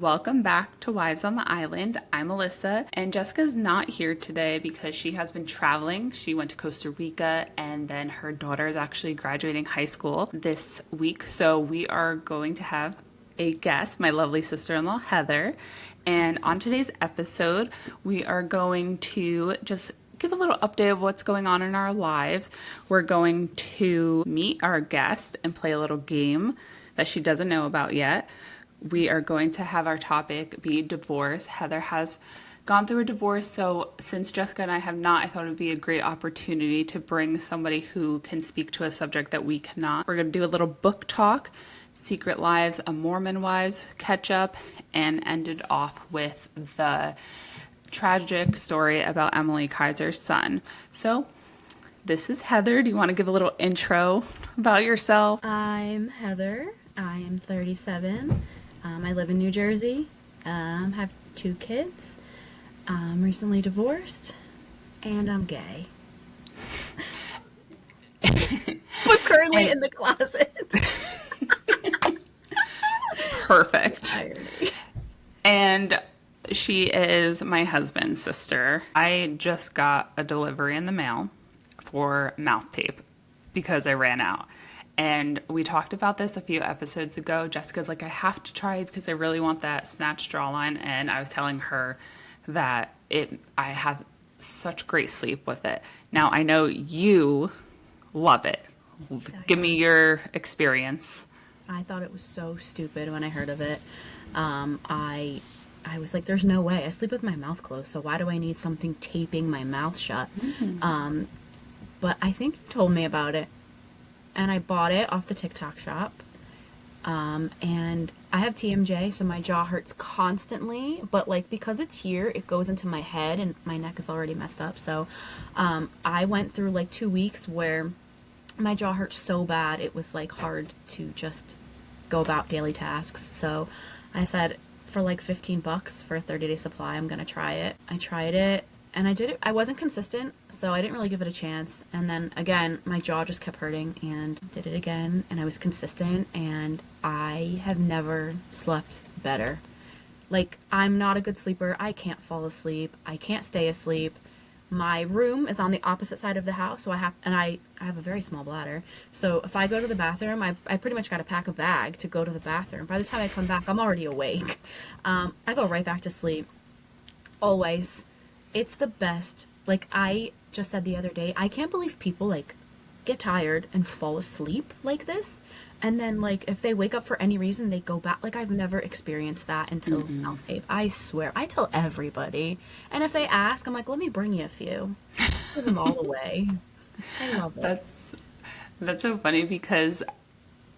Welcome back to Wives on the Island. I'm Alyssa, and Jessica's not here today because she has been traveling. She went to Costa Rica, and then her daughter is actually graduating high school this week. So we are going to have a guest, my lovely sister-in-law, Heather. And on today's episode, we are going to just give a little update of what's going on in our lives. We're going to meet our guest and play a little game that she doesn't know about yet. We are going to have our topic be divorce. Heather has gone through a divorce, so since Jessica and I have not, I thought it would be a great opportunity to bring somebody who can speak to a subject that we cannot. We're going to do a little book talk, Secret Lives of Mormon Wives, catch up, and ended off with the tragic story about Emilie Kiser's son. So this is Heather. Do you want to give a little intro about yourself? I'm Heather. I am 37. I live in New Jersey. Have 2 kids. I'm recently divorced, and I'm gay. But currently in the closet. Perfect. Irony. And she is my husband's sister. I just got a delivery in the mail for mouth tape because I ran out. And we talked about this a few episodes ago. Jessica's like, I have to try it because I really want that snatch jawline. And I was telling her that I have such great sleep with it. Now, I know you love it. Give me your experience. I thought it was so stupid when I heard of it. I was like, there's no way. I sleep with my mouth closed, so why do I need something taping my mouth shut? Mm-hmm. But I think you told me about it. And I bought it off the TikTok shop. And I have TMJ, so my jaw hurts constantly. But, like, because it's here, it goes into my head, and my neck is already messed up. So I went through, like, 2 weeks where my jaw hurt so bad, it was, like, hard to just go about daily tasks. So I said, for, like, $15 for a 30-day supply, I'm going to try it. I tried it. And I did it. I wasn't consistent, so I didn't really give it a chance. And then again, my jaw just kept hurting, and did it again. And I was consistent, and I have never slept better. Like, I'm not a good sleeper. I can't fall asleep. I can't stay asleep. My room is on the opposite side of the house, so I have a very small bladder. So if I go to the bathroom, I pretty much got to pack a bag to go to the bathroom. By the time I come back, I'm already awake. I go right back to sleep. Always. It's the best. Like, I just said the other day, I can't believe people, like, get tired and fall asleep like this. And then, like, if they wake up for any reason, they go back. Like, I've never experienced that until mouth tape. I swear. I tell everybody. And if they ask, I'm like, let me bring you a few. Give them all away. I love it. That's so funny because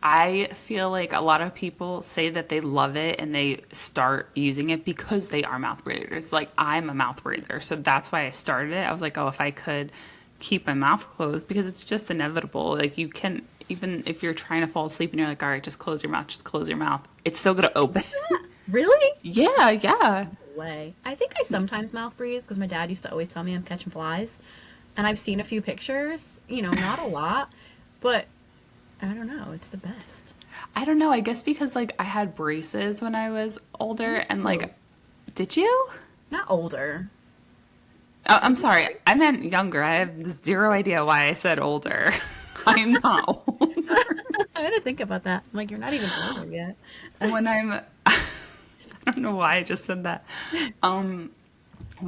I feel like a lot of people say that they love it and they start using it because they are mouth breathers. Like, I'm a mouth breather, so that's why I started it. I was like, oh, if I could keep my mouth closed, because it's just inevitable. Like, you can, even if you're trying to fall asleep and you're like, all right, just close your mouth, it's still gonna open. Really? Yeah. No way. I think I sometimes mouth breathe because my dad used to always tell me I'm catching flies. And I've seen a few pictures, not a lot, but I don't know. It's the best. I don't know. I guess because, like, I had braces when I was older, and, like, did you? Not older. Oh, I'm sorry. I meant younger. I have zero idea why I said older. I'm not older. I didn't think about that. I'm like, you're not even older yet. When I don't know why I just said that. When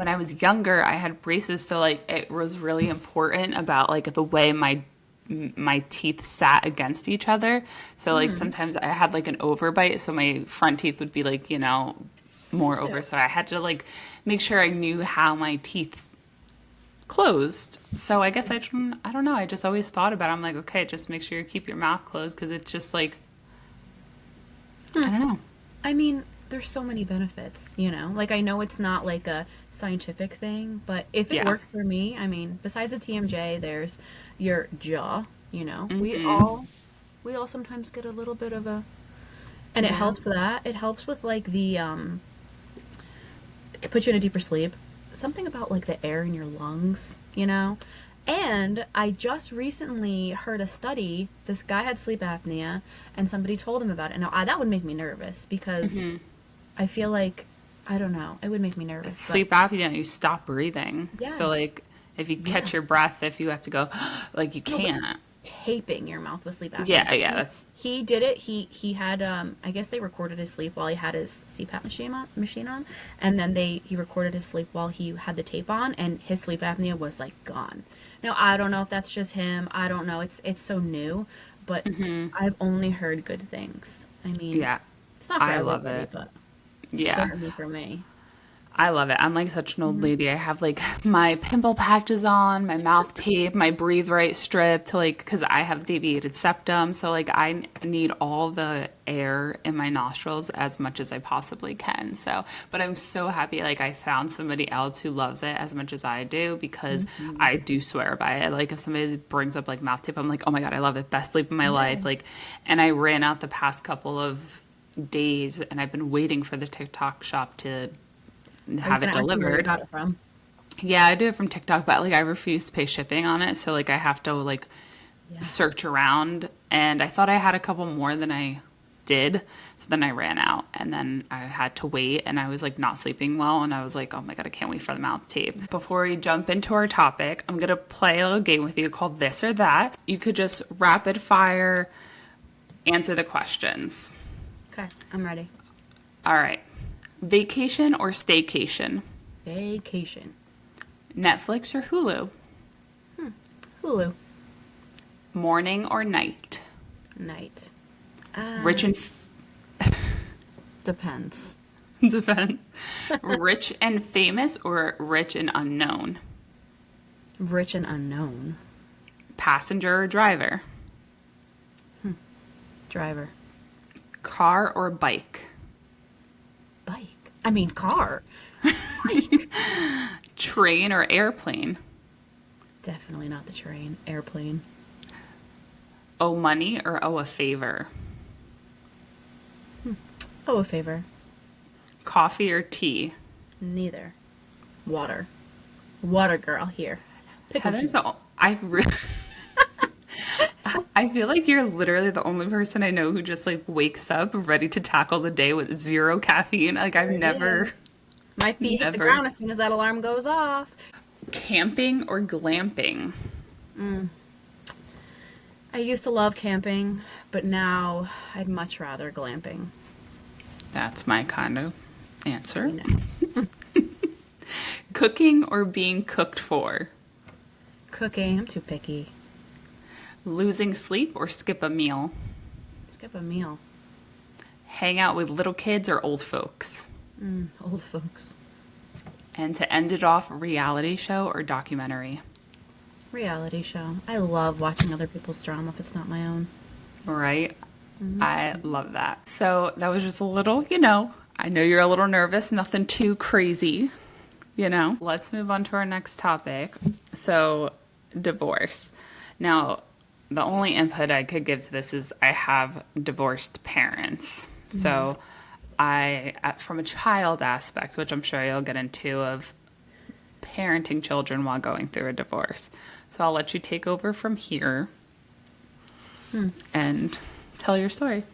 I was younger, I had braces, so, like, it was really important about, like, the way my teeth sat against each other. So, like, sometimes I had, like, an overbite, so my front teeth would be, like, more over. So I had to, like, make sure I knew how my teeth closed. So I guess I don't know. I just always thought about it. I'm like, okay, just make sure you keep your mouth closed, because it's just like, I don't know. I mean, there's so many benefits, Like, I know it's not, like, a scientific thing, but if it works for me, I mean, besides the TMJ, there's your jaw, We all sometimes get a little bit of and it helps that. It helps with, like, it puts you in a deeper sleep. Something about, like, the air in your lungs, And I just recently heard a study. This guy had sleep apnea, and somebody told him about it. Now, that would make me nervous because I feel like, I don't know, it would make me nervous, but Sleep apnea, you stop breathing. So, yes, like, if you yeah. catch your breath, if you have to go, like, you No, but can't. taping your mouth with sleep apnea. Yeah, yeah, that's He did it. He had I guess they recorded his sleep while he had his CPAP machine on, and then he recorded his sleep while he had the tape on, and his sleep apnea was like gone. Now I don't know if that's just him. I don't know. It's so new, but I've only heard good things. I mean, yeah. it's not for I love everybody, it. but Yeah. certainly for me. I love it. I'm like such an old Hmm. lady. I have like my pimple patches on, my mouth tape, my breathe right strip to like, because I have deviated septum. So like need all the air in my nostrils as much as I possibly can. So, but I'm so happy like I found somebody else who loves it as much as I do because Hmm. I do swear by it. Like if somebody brings up like mouth tape, I'm like, oh my God, I love it. Best sleep of my Yeah. life. Like, and I ran out the past couple of days and I've been waiting for the TikTok shop to I was have it gonna ask you where you delivered. got it from. Yeah, I do it from TikTok, but like I refuse to pay shipping on it, so like I have to like Yeah. search around and I thought I had a couple more than I did. So then I ran out and then I had to wait and I was like not sleeping well and I was like, "Oh my God, I can't wait for the mouth tape." Before we jump into our topic, I'm going to play a little game with you called This or That. You could just rapid fire answer the questions. Okay, I'm ready. All right. Vacation or staycation? Vacation. Netflix or Hulu? Hulu. Morning or night? Night. Rich and Depends. depends. Rich and famous or rich and unknown? Rich and unknown. Passenger or driver? Driver. Car or bike? Bike. I mean, car. Bike. Train or airplane? Definitely not the train. Airplane. Owe money or owe a favor? Oh, a favor. Coffee or tea? Neither. Water. Water girl here. Pick and Heather's choose. I feel like you're literally the only person I know who just like wakes up ready to tackle the day with zero caffeine. Like I've There it is. never, My feet hit the never. ground as soon as that alarm goes off. Camping or glamping? I used to love camping, but now I'd much rather glamping. That's my kind of I answer. know. Cooking or being cooked for? Cooking. I'm too picky. Losing sleep or skip a meal? Skip a meal. Hang out with little kids or old folks? Old folks. And to end it off, reality show or documentary? Reality show. I love watching other people's drama if it's not my own. Right? I love that. So that was just a little, I know you're a little nervous, nothing too crazy. Let's move on to our next topic. So, divorce. Now, the only input I could give to this is I have divorced parents. So, from a child aspect, which I'm sure you'll get into, of parenting children while going through a divorce. So, I'll let you take over from here and tell your story.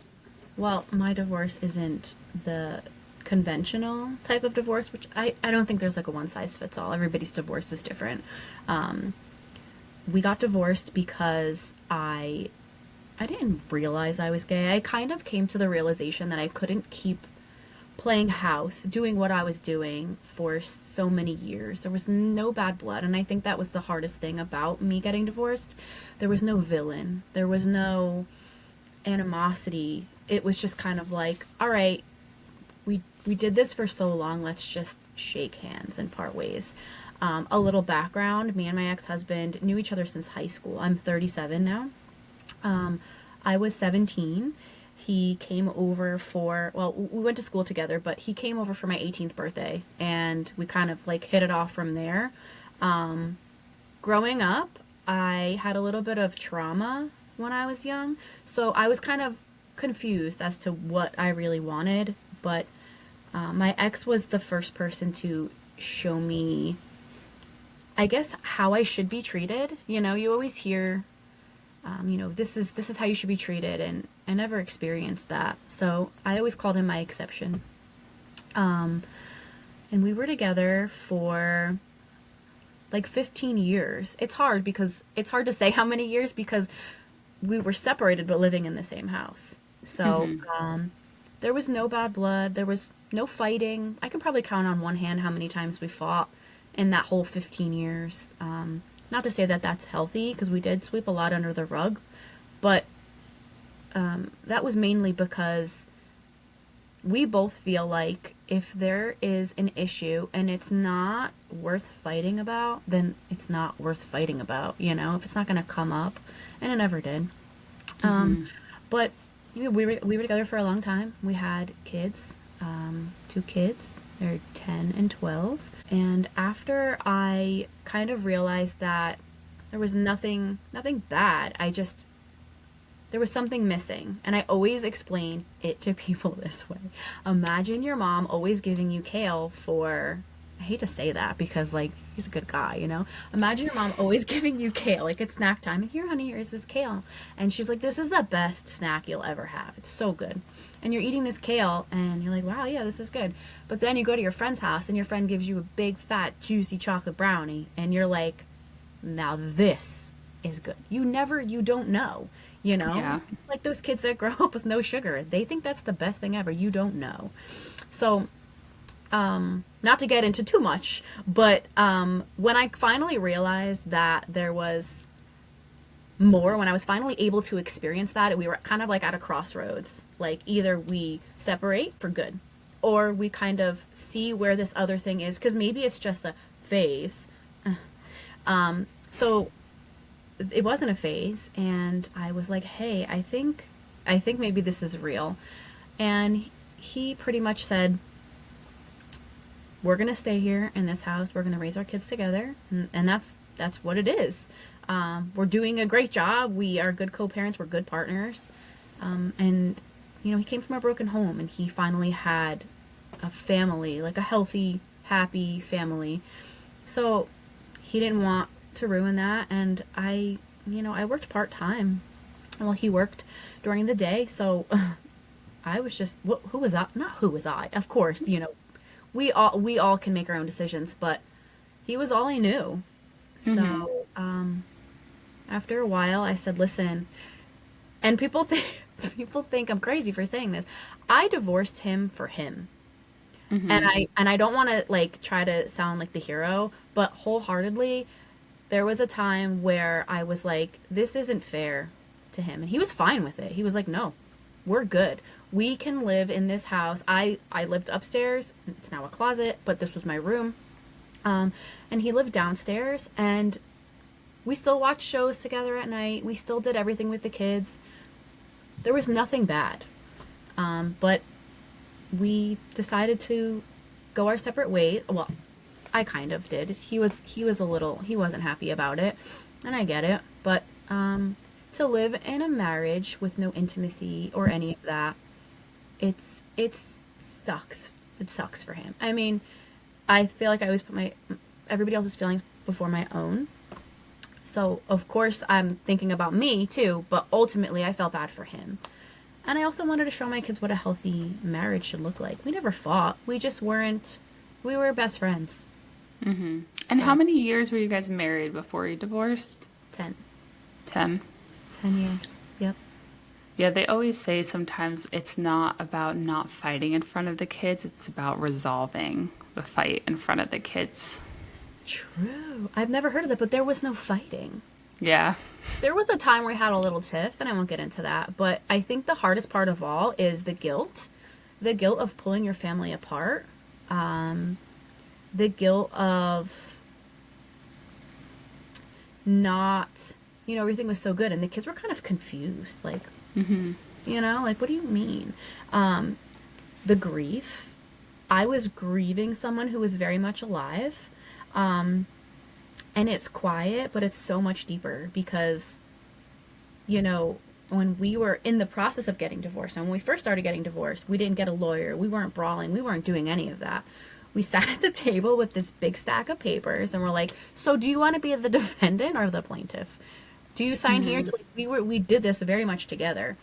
Well, my divorce isn't the conventional type of divorce, which I don't think there's like a one size fits all. Everybody's divorce is different. We got divorced because I didn't realize I was gay. I kind of came to the realization that I couldn't keep playing house, doing what I was doing for so many years. There was no bad blood, and I think that was the hardest thing about me getting divorced. There was no villain. There was no animosity. It was just kind of like, all right, we did this for so long, let's just shake hands and part ways. A little background, me and my ex-husband knew each other since high school. I'm 37 now. I was 17. He came over we went to school together, but he came over for my 18th birthday, and we kind of like hit it off from there. Growing up, I had a little bit of trauma when I was young, so I was kind of confused as to what I really wanted, but my ex was the first person to show me, I guess, how I should be treated. You always hear, this is how you should be treated, and I never experienced that. So I always called him my exception. Um, and we were together for like 15 years. It's hard to say how many years because we were separated but living in the same house. So, Mm-hmm. there was no bad blood. There was no fighting. I can probably count on one hand how many times we fought in that whole 15 years. Not to say that that's healthy because we did sweep a lot under the rug, but that was mainly because we both feel like if there is an issue and it's not worth fighting about, then it's not worth fighting about, if it's not going to come up. And it never did. Mm-hmm. But we were together for a long time. We had kids, two kids. They're 10 and 12. And after I kind of realized that there was nothing bad, there was something missing. And I always explain it to people this way. Imagine your mom always giving you kale for, I hate to say that because, like, he's a good guy, Imagine your mom always giving you kale. Like, it's snack time. Here, honey, here's this kale. And she's like, this is the best snack you'll ever have. It's so good. And you're eating this kale, and you're like, wow, yeah, this is good. But then you go to your friend's house, and your friend gives you a big, fat, juicy chocolate brownie. And you're like, now this is good. You don't know. Yeah. It's like those kids that grow up with no sugar. They think that's the best thing ever. You don't know. So, not to get into too much, but when I finally realized that there was more, when I was finally able to experience that, we were kind of like at a crossroads. Like either we separate for good, or we kind of see where this other thing is, because maybe it's just a phase. So it wasn't a phase, and I was like, hey, I think maybe this is real. And he pretty much said, we're going to stay here in this house. We're going to raise our kids together. And that's what it is. We're doing a great job. We are good co-parents. We're good partners. And, he came from a broken home, and he finally had a family, like a healthy, happy family. So he didn't want to ruin that. And I worked part-time while he worked during the day. So I was just, who was I? Not who was I? Of course, we all can make our own decisions, but he was all I knew. Mm-hmm. So after a while, I said, "Listen," and people think I'm crazy for saying this. I divorced him for him, Mm-hmm. and I don't want to like try to sound like the hero, but wholeheartedly, there was a time where I was like, "This isn't fair to him," and he was fine with it. He was like, "No, we're good. We can live in this house." I lived upstairs. It's now a closet, but this was my room. And he lived downstairs, and we still watched shows together at night. We still did everything with the kids. There was nothing bad. But we decided to go our separate ways. Well, I kind of did. He wasn't happy about it, and I get it. But to live in a marriage with no intimacy or any of that, it sucks. It sucks for him. I mean, I feel like I always put everybody else's feelings before my own. So of course I'm thinking about me too, but ultimately I felt bad for him. And I also wanted to show my kids what a healthy marriage should look like. We never fought. We were best friends. Mm-hmm. And how So many years were you guys married before you divorced? 10, 10. 10 years. Yep. Yeah, they always say sometimes it's not about not fighting in front of the kids, it's about resolving the fight in front of the kids. True. I've never heard of that, but there was no fighting. Yeah. There was a time where we had a little tiff, and I won't get into that, but I think the hardest part of all is the guilt. The guilt of pulling your family apart. The guilt of not, everything was so good, and the kids were kind of confused. Like, Mm-hmm. like, what do you mean? The grief. I was grieving someone who was very much alive. And it's quiet, but it's so much deeper because, when we were in the process of getting divorced, and when we first started getting divorced, we didn't get a lawyer. We weren't brawling. We weren't doing any of that. We sat at the table with this big stack of papers, and we're like, so do you want to be the defendant or the plaintiff? Do you sign here? Mm-hmm. We did this very much together.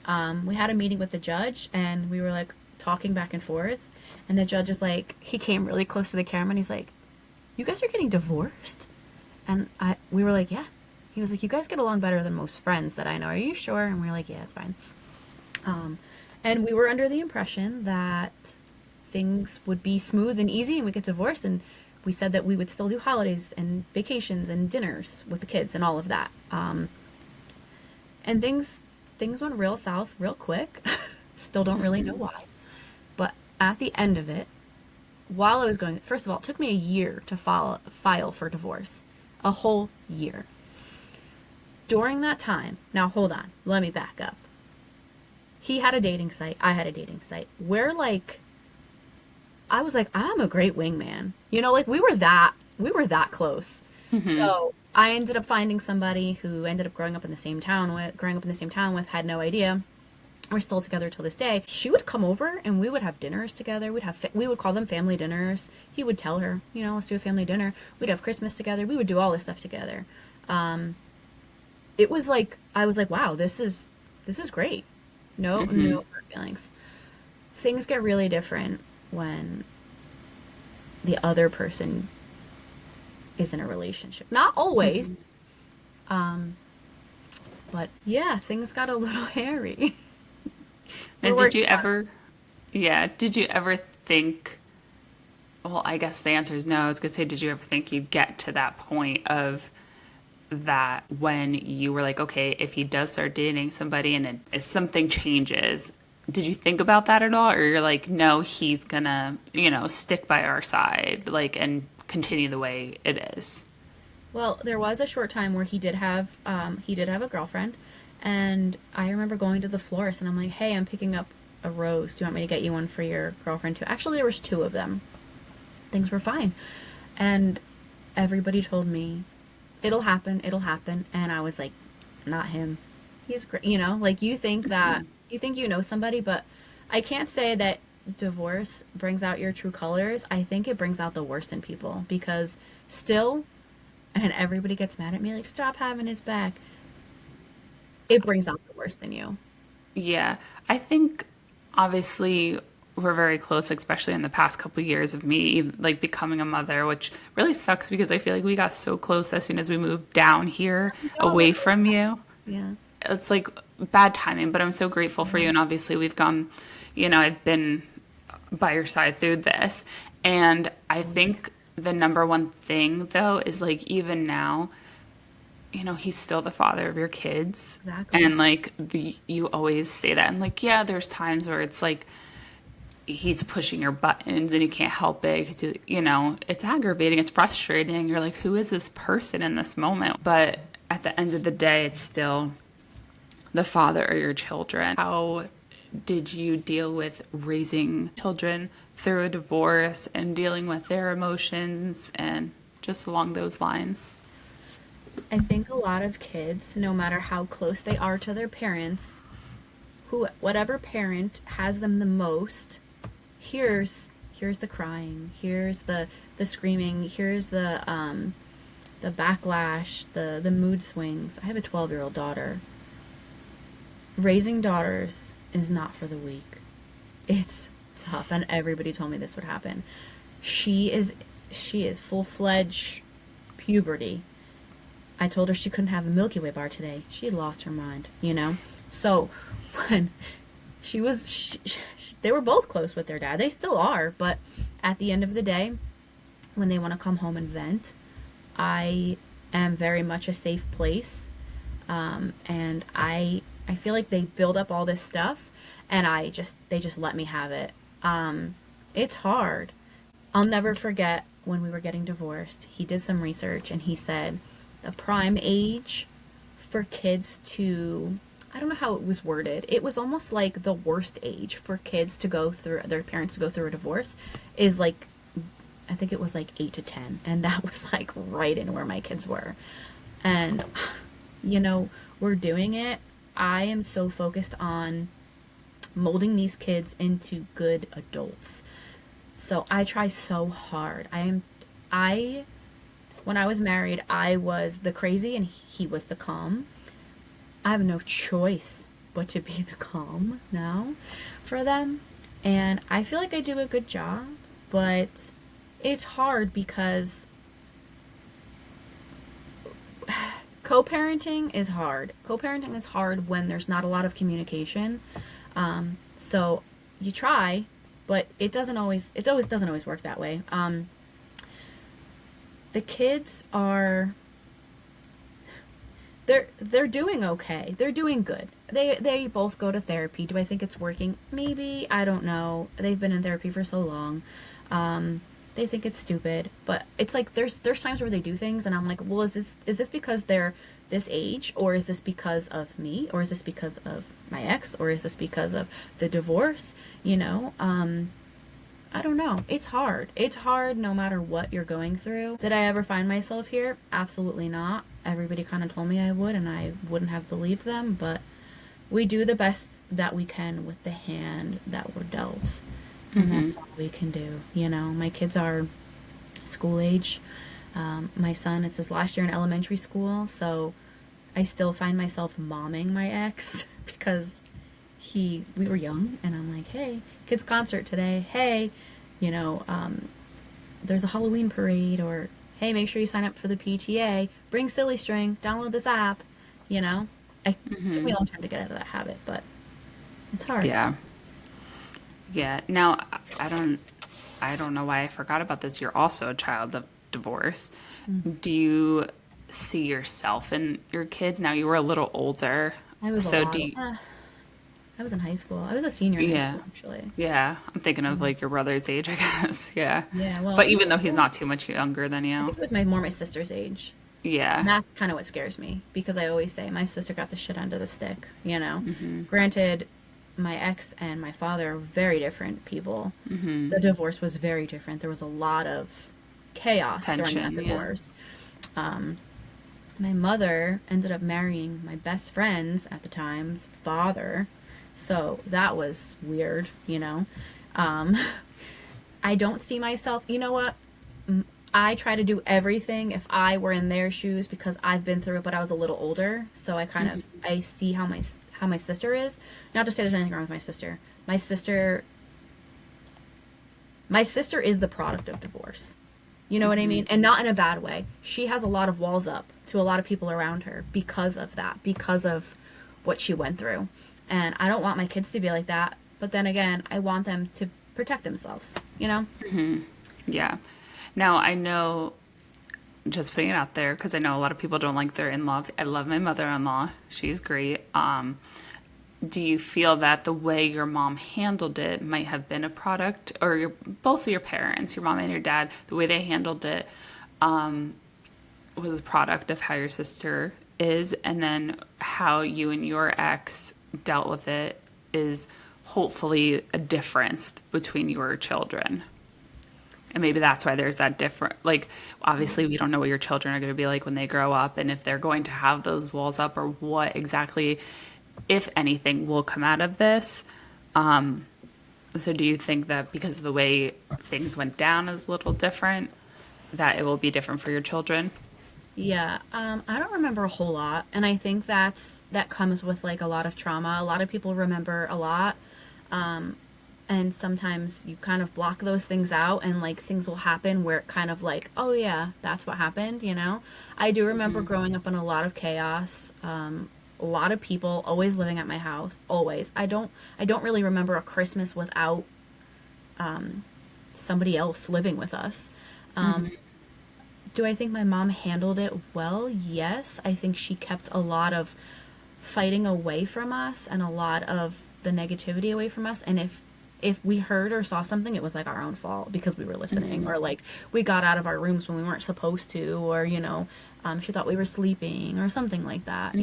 We had a meeting with the judge, and we were like talking back and forth. And the judge is like, he came really close to the camera and he's like, "You guys are getting divorced?" And we were like, "Yeah." He was like, "You guys get along better than most friends that I know. Are you sure?" And we were like, "Yeah, it's fine." And we were under the impression that things would be smooth and easy and we get divorced. And we said that we would still do holidays and vacations and dinners with the kids and all of that. And things went real south real quick. Still don't really know why. But at the end of it, while I was going, first of all, it took me a year to file for divorce. A whole year. During that time, now hold on, let me back up. He had a dating site, I had a dating site. I was like, I'm a great wingman. You know, like we were that close. So I ended up finding somebody who ended up growing up in the same town with, had no idea. We're still together till this day. She would come over and we would have dinners together. We would call them family dinners. He would tell her, you know, let's do a family dinner. We'd have Christmas together. We would do all this stuff together. It was like, I was like, wow, this is great. No hard feelings. Things get really different when the other person is in a relationship. Not always. But yeah, things got a little hairy. And did you ever think, well, I guess the answer is no. I was going to say, did you ever think you'd get to that point of that when you were like, okay, if he does start dating somebody and if something changes, did you think about that at all? Or you're like, no, he's gonna, stick by our side, like, and continue the way it is? Well, there was a short time where he did have a girlfriend, and I remember going to the florist and I'm like, "Hey, I'm picking up a rose. Do you want me to get you one for your girlfriend too?" Actually, there was two of them. Things were fine, and everybody told me, "It'll happen, it'll happen," and I was like, "Not him. He's great." Like you think you know somebody, but I can't say that divorce brings out your true colors. I think it brings out the worst in people because still, and everybody gets mad at me like, "Stop having his back." It brings out the worst in you. Yeah, I think obviously we're very close, especially in the past couple years of me like becoming a mother, which really sucks because I feel like we got so close as soon as we moved down here No. away from you. Yeah. It's like bad timing, but I'm so grateful for you. And obviously we've gone, I've been by your side through this. And I think the number one thing though is like, even now, he's still the father of your kids. Exactly. And like you always say that. And like, yeah, there's times where it's like he's pushing your buttons and you can't help it because, it's aggravating, it's frustrating. You're like, who is this person in this moment? But at the end of the day, it's still the father of your children. How did you deal with raising children through a divorce and dealing with their emotions and just along those lines? I think a lot of kids, no matter how close they are to their parents, whatever parent has them the most, here's the crying, here's the screaming, here's the backlash, the mood swings. I have a 12-year-old daughter. Raising daughters is not for the weak. It's tough, and everybody told me this would happen. She is full-fledged puberty. I told her she couldn't have a Milky Way bar today. She lost her mind. So when they were both close with their dad. They still are, but at the end of the day, when they want to come home and vent, I am very much a safe place. And I feel like they build up all this stuff, and they just let me have it. It's hard. I'll never forget when we were getting divorced. He did some research, and he said the prime age for kids to, I don't know how it was worded. It was almost like the worst age for kids to go through, their parents to go through a divorce is like, I think it was like 8 to 10. And that was like right in where my kids were. And, we're doing it. I am so focused on molding these kids into good adults. So I try so hard. When I was married, I was the crazy and he was the calm. I have no choice but to be the calm now for them. And I feel like I do a good job, but it's hard because co-parenting is hard. Co-parenting is hard when there's not a lot of communication. So you try, but it always doesn't always work that way. The kids are they're doing okay. They're doing good. They both go to therapy. Do I think it's working? Maybe. I don't know. They've been in therapy for so long. They think it's stupid, but it's like there's times where they do things and I'm like, well, is this because they're this age, or is this because of me, or is this because of my ex, or is this because of the divorce? You know, I don't know. It's hard. It's hard no matter what you're going through. Did I ever find myself here? Absolutely not. Everybody kind of told me I would, and I wouldn't have believed them, but we do the best that we can with the hand that we're dealt. And that's all we can do. You know, my kids are school age. My son, it's his last year in elementary school, so I still find myself momming my ex because we were young, and I'm like, hey, kids concert today. Hey, you know, there's a Halloween parade, or hey, make sure you sign up for the PTA. Bring silly string. Download this app. You know, it took me a long time to get out of that habit, but it's hard. Yeah. Yeah. Now, I don't know why I forgot about this. You're also a child of divorce. Do you see yourself in your kids? Now you were a little older. I was a So lot. do you, I was in high school. I was a senior in high yeah. school, actually. Yeah. I'm thinking of like your brother's age, I guess. Yeah. Yeah, well, But even though he's not too much younger than I you. think it was more my sister's age. And Yeah. that's kind of what scares me because I always say my sister got the shit under the stick, you know? Granted, my ex and my father are very different people. The divorce was very different. There was a lot of chaos during that Tension. Yeah. divorce. My mother ended up marrying my best friend's at the time's father. So that was weird, you know? Um, I don't see myself, you know what? I try to do everything if I were in their shoes because I've been through it, but I was a little older, so I see how my sister is. Not to say there's anything wrong with my sister. My sister is the product of divorce. You know what I mean? And not in a bad way. She has a lot of walls up to a lot of people around her because of that, because of what she went through. And I don't want my kids to be like that, but then again, I want them to protect themselves, you know? Yeah. Now I know, just putting it out there, because I know a lot of people don't like their in-laws. I love my mother-in-law. She's great. Do you feel that the way your mom handled it might have been a product, or both of your parents, your mom and your dad, the way they handled it was a product of how your sister is, and then how you and your ex dealt with it is hopefully a difference between your children? And maybe that's why there's that different, like, obviously we don't know what your children are going to be like when they grow up and if they're going to have those walls up or what exactly, if anything, will come out of this. So do you think that because of the way things went down is a little different, that it will be different for your children? Yeah, I don't remember a whole lot, and I think that comes with like a lot of trauma. A lot of people remember a lot, and sometimes you kind of block those things out, and like things will happen where it kind of like, oh yeah, that's what happened, you know? I do remember growing up in a lot of chaos, a lot of people always living at my house, always. I don't really remember a Christmas without somebody else living with us. Do I think my mom handled it well? Yes. I think she kept a lot of fighting away from us and a lot of the negativity away from us. And if we heard or saw something, it was like our own fault because we were listening, or like we got out of our rooms when we weren't supposed to, or she thought we were sleeping or something like that.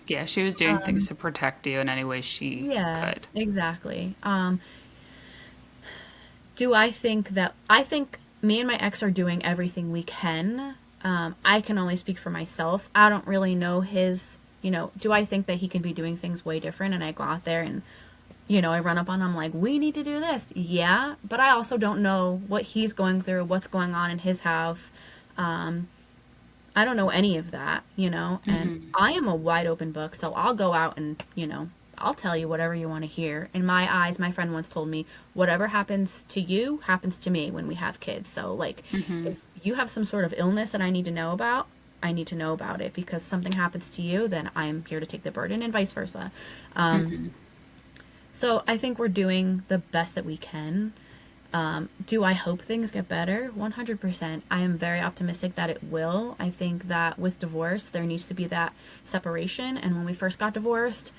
Yeah, she was doing things to protect you in any way she Yeah, could. exactly. I think me and my ex are doing everything we can. I can only speak for myself. I don't really know his, do I think that he can be doing things way different? And I go out there and, I run up on him like, we need to do this. Yeah. But I also don't know what he's going through, what's going on in his house. I don't know any of that, and I am a wide open book. So I'll go out and, I'll tell you whatever you want to hear. In my eyes, my friend once told me, whatever happens to you happens to me when we have kids. So, like, if you have some sort of illness that I need to know about, I need to know about it, because something happens to you, then I'm here to take the burden, and vice versa. So I think we're doing the best that we can. Do I hope things get better? 100%. I am very optimistic that it will. I think that with divorce, there needs to be that separation. And when we first got divorced,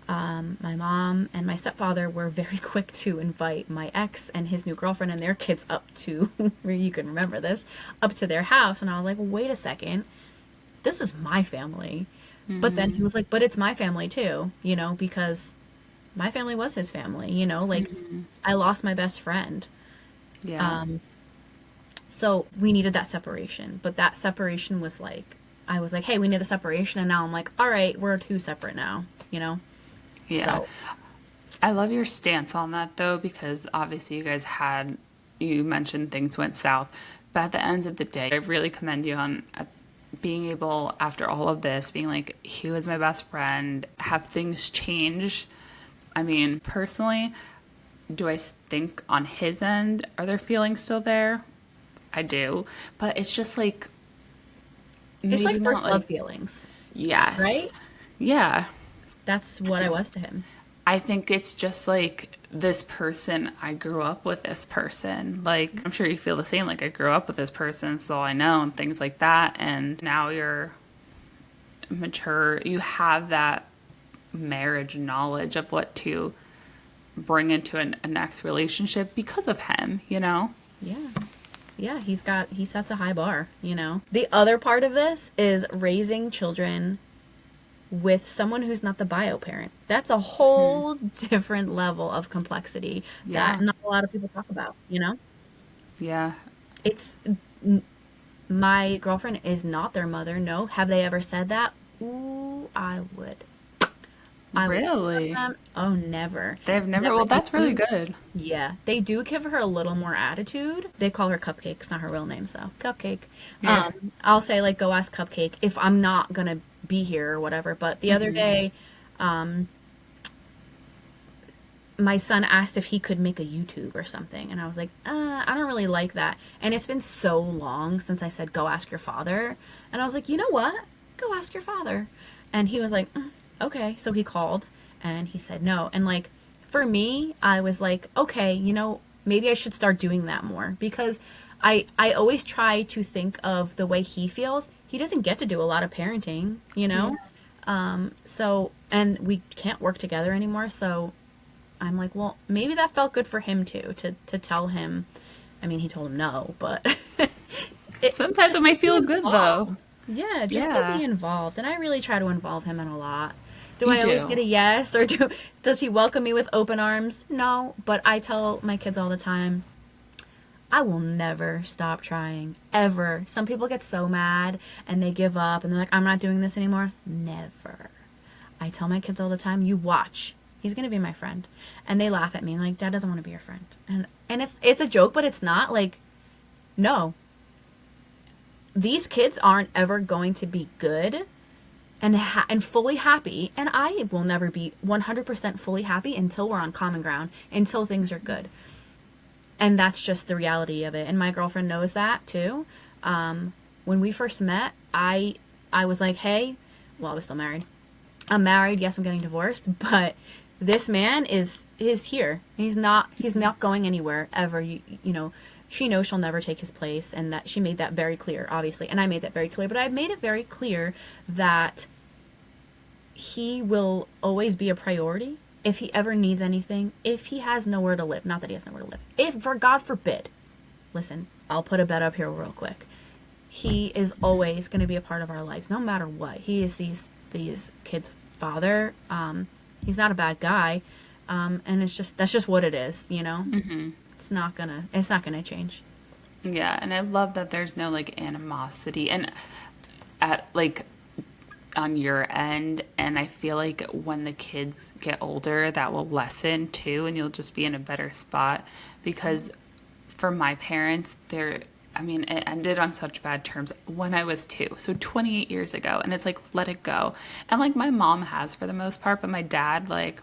my mom and my stepfather were very quick to invite my ex and his new girlfriend and their kids up to, you can remember this, up to their house. And I was like, wait a second, this is my family. But then he was like, but it's my family too, you know, because my family was his family, you know, like I lost my best friend. Yeah. So we needed that separation, but that separation was like, I was like, hey, we need a separation. And now I'm like, all right, we're two separate now, you know? Yeah. So, I love your stance on that though, because obviously you mentioned things went south, but at the end of the day, I really commend you on being able, after all of this, being like, he was my best friend, have things change. I mean, personally, do I think on his end, are there feelings still there? I do, but it's just like, it's maybe like not first like, love feelings, right? yes. Yeah. That's what I was to him. I think it's just like this person, I grew up with this person. Like, I'm sure you feel the same. Like, I grew up with this person, so I know, and things like that. And now you're mature, you have that marriage knowledge of what to bring into a next relationship because of him, you know? Yeah. Yeah, he sets a high bar, you know? The other part of this is raising children with someone who's not the bio parent. That's a whole different level of complexity Yeah. that not a lot of people talk about, you know? Yeah. It's my girlfriend is not their mother. No. Have they ever said that? Ooh, I would. I would tell Really? them. Oh, never. They've never, Never. well, They that's really do. good. Yeah, they do give her a little more attitude. They call her Cupcake. It's not her real name, so Cupcake. Yeah. I'll say like, go ask Cupcake if I'm not gonna be here or whatever. But the other day, my son asked if he could make a YouTube or something, and I was like, I don't really like that. And it's been so long since I said go ask your father, and I was like, you know what? Go ask your father. And he was like, okay. So he called and he said no. And like for me, I was like, okay, you know, maybe I should start doing that more, because I always try to think of the way he feels. He doesn't get to do a lot of parenting, you know? So, and we can't work together anymore. So I'm like, well, maybe that felt good for him too, to tell him. I mean, he told him no, but Sometimes it might be feel good though. involved. Yeah, just to Yeah. be involved. And I really try to involve him in a lot. Do You I always get do. a yes, or does he welcome me with open arms? No, but I tell my kids all the time, I will never stop trying, ever. Some people get so mad and they give up and they're like, I'm not doing this anymore. Never. I tell my kids all the time, you watch. He's going to be my friend. And they laugh at me like, Dad doesn't want to be your friend. And it's a joke, but it's not. Like, no. These kids aren't ever going to be good and fully happy, and I will never be 100% fully happy until we're on common ground, until things are good. And that's just the reality of it. And my girlfriend knows that too. When we first met, I was like, hey, well, I was still married. I'm married. Yes, I'm getting divorced, but this man is here. He's not going anywhere ever. You know, she knows she'll never take his place, and that she made that very clear, obviously. And I made that very clear, but I've made it very clear that he will always be a priority. If he ever needs anything, if he has nowhere to live, not that he has nowhere to live, if, for God forbid, listen, I'll put a bed up here real quick. He is always going to be a part of our lives, no matter what. He is these kids' father. He's not a bad guy, and that's just what it is, you know. It's not gonna change. Yeah, and I love that there's no like animosity and at like on your end, and I feel like when the kids get older that will lessen too, and you'll just be in a better spot, because for my parents, I mean, it ended on such bad terms when I was 2. So 28 years ago. And it's like, let it go. And like my mom has for the most part, but my dad, like,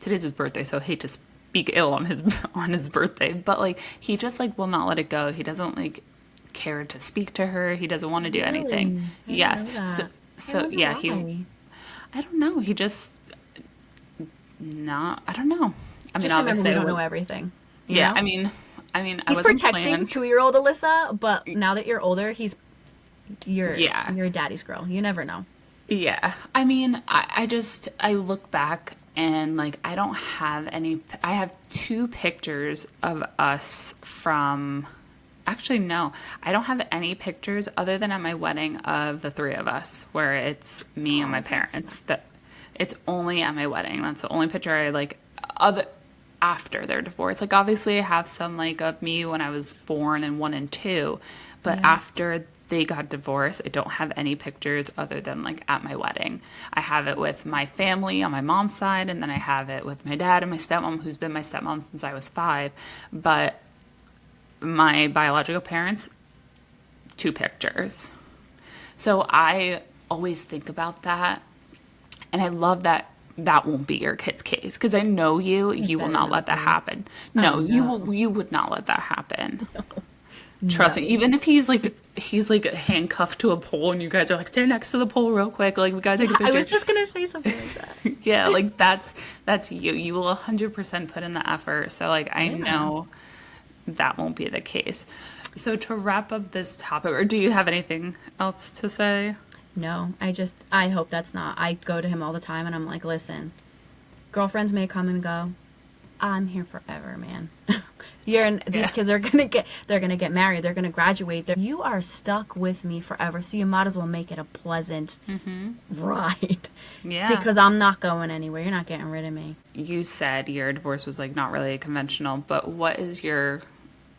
today's his birthday, so I hate to speak ill on his on his birthday, but like he just like will not let it go. He doesn't like care to speak to her. He doesn't want to do anything. Really? I didn't Yes. know So that. I so wonder yeah, he why. I don't know. He just not I don't know. I mean, Just remember, obviously we I don't know would everything. You yeah, know, I mean, I he's wasn't protecting planned. 2-year-old Alyssa, but now that you're older, he's Yeah. you're a daddy's girl. You never know. Yeah. I mean, I just, I look back and like, I don't have any, I have 2 pictures of us from, actually, no, I don't have any pictures other than at my wedding of the 3 of us, where it's me and Oh, my that's parents. nice. That it's only at my wedding. That's the only picture I like, other, after their divorce. Like, obviously, I have some like of me when I was born and 1 and 2, but Yeah. after they got divorced, I don't have any pictures other than like at my wedding. I have it with my family on my mom's side, and then I have it with my dad and my stepmom, who's been my stepmom since I was 5. But my biological parents, 2 pictures. So I always think about that, and I love that that won't be your kid's case because I know It you will better not not let that be. happen. Oh No, no. you would not let that happen. Trust me, No. even if he's like handcuffed to a pole and you guys are like stand next to the pole real quick, like we gotta take a Yeah, I picture. was just gonna say something like that. Yeah, like that's you. You will 100% put in the effort. So like I Yeah. know that won't be the case. So to wrap up this topic, or do you have anything else to say? No, I hope that's not. I go to him all the time and I'm like, listen, girlfriends may come and go. I'm here forever, man. These Yeah. kids they're gonna get married, they're gonna graduate. You are stuck with me forever, so you might as well make it a pleasant ride. Yeah. Because I'm not going anywhere. You're not getting rid of me. You said your divorce was like not really conventional, but what is your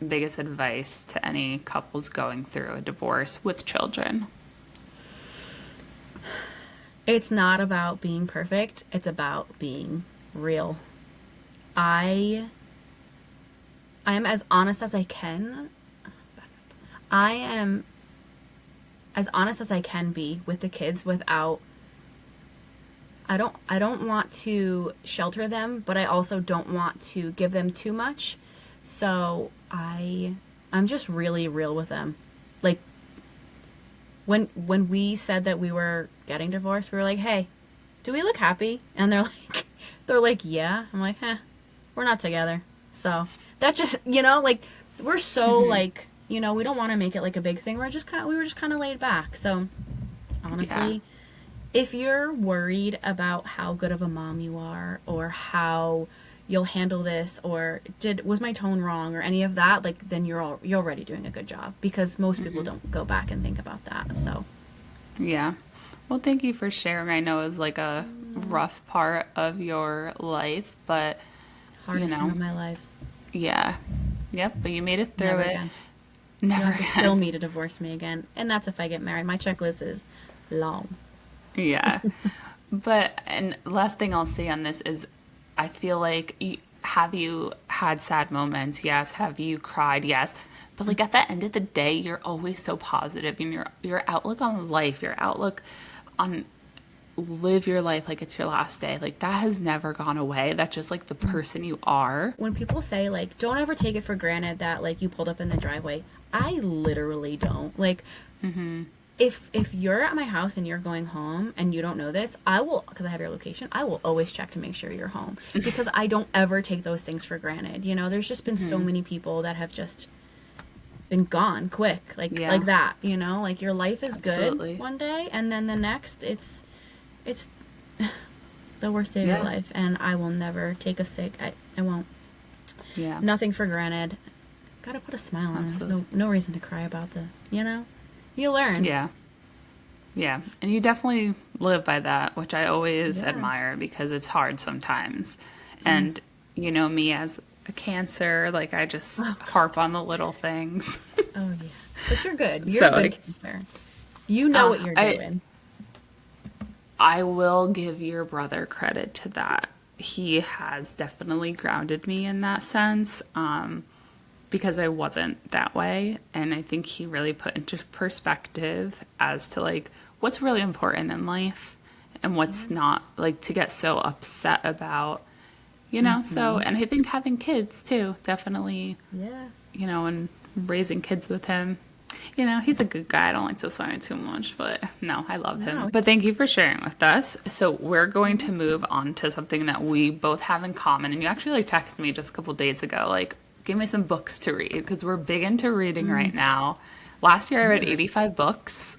biggest advice to any couples going through a divorce with children? It's not about being perfect, it's about being real. I I am as honest as I can. I am as honest as I can be with the kids without I don't want to shelter them, but I also don't want to give them too much. So I'm just really real with them. Like when we said that we were getting divorced, we were like, "Hey, do we look happy?" And they're like, "Yeah." I'm like, we're not together." So that just, like we're so like, we don't want to make it like a big thing. We were just kind of laid back. So Yeah. honestly, if you're worried about how good of a mom you are or how you'll handle this or was my tone wrong or any of that, like then you're already doing a good job because most people don't go back and think about that. So, Yeah. Well, thank you for sharing. I know it was like a rough part of your life, but you hardest thing know, of my life. yeah. Yep, but you made it through Never it. again. You'll Never have to kill again. me to divorce me again. And that's if I get married. My checklist is long. Yeah. But, and last thing I'll say on this is I feel like, have you had sad moments? Yes. Have you cried? Yes. But like at the end of the day, you're always so positive, and your outlook on life, your outlook on live your life like it's your last day, like that has never gone away. That's just like the person you are. When people say like don't ever take it for granted that like you pulled up in the driveway, I literally don't. Like if you're at my house and you're going home and you don't know this, I will, because I have your location, I will always check to make sure you're home because I don't ever take those things for granted. There's just been so many people that have just been gone quick, Yeah. like that. Like your life is Absolutely. good one day and then the next it's the worst day of Yeah. your life, and I will never take a sick. I won't. Yeah. Nothing for granted. Gotta put a smile on it. There's Absolutely. no reason to cry about you learn. Yeah. Yeah. And you definitely live by that, which I always Yeah. admire because it's hard sometimes. Mm. And, me as a Cancer, like I just Oh harp God. on the little things. Oh yeah. But you're good. You're So a good Cancer. You know what you're I doing. I will give your brother credit to that. He has definitely grounded me in that sense. because I wasn't that way. And I think he really put into perspective as to like what's really important in life and what's not, like to get so upset about, you know? So, and I think having kids too, definitely, Yeah. you know, and raising kids with him. You know, he's a good guy. I don't like to say it too much, but no, I love him. No. But thank you for sharing with us. So we're going to move on to something that we both have in common. And you actually like texted me just a couple days ago, like, give me some books to read because we're big into reading right now. Last year I read 85 books.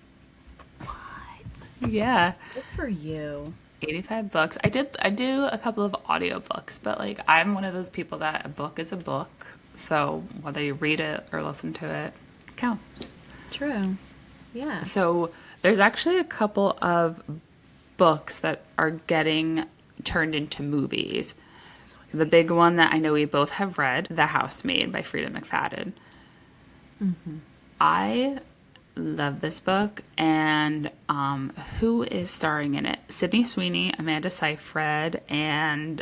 What? Yeah. Good for you. 85 books. I do a couple of audiobooks, but like I'm one of those people that a book is a book. So whether you read it or listen to it counts. True. Yeah. So there's actually a couple of books that are getting turned into movies. The big one that I know we both have read, The Housemaid by Frida McFadden. I love this book, and who is starring in it? Sydney Sweeney, Amanda Seyfried, and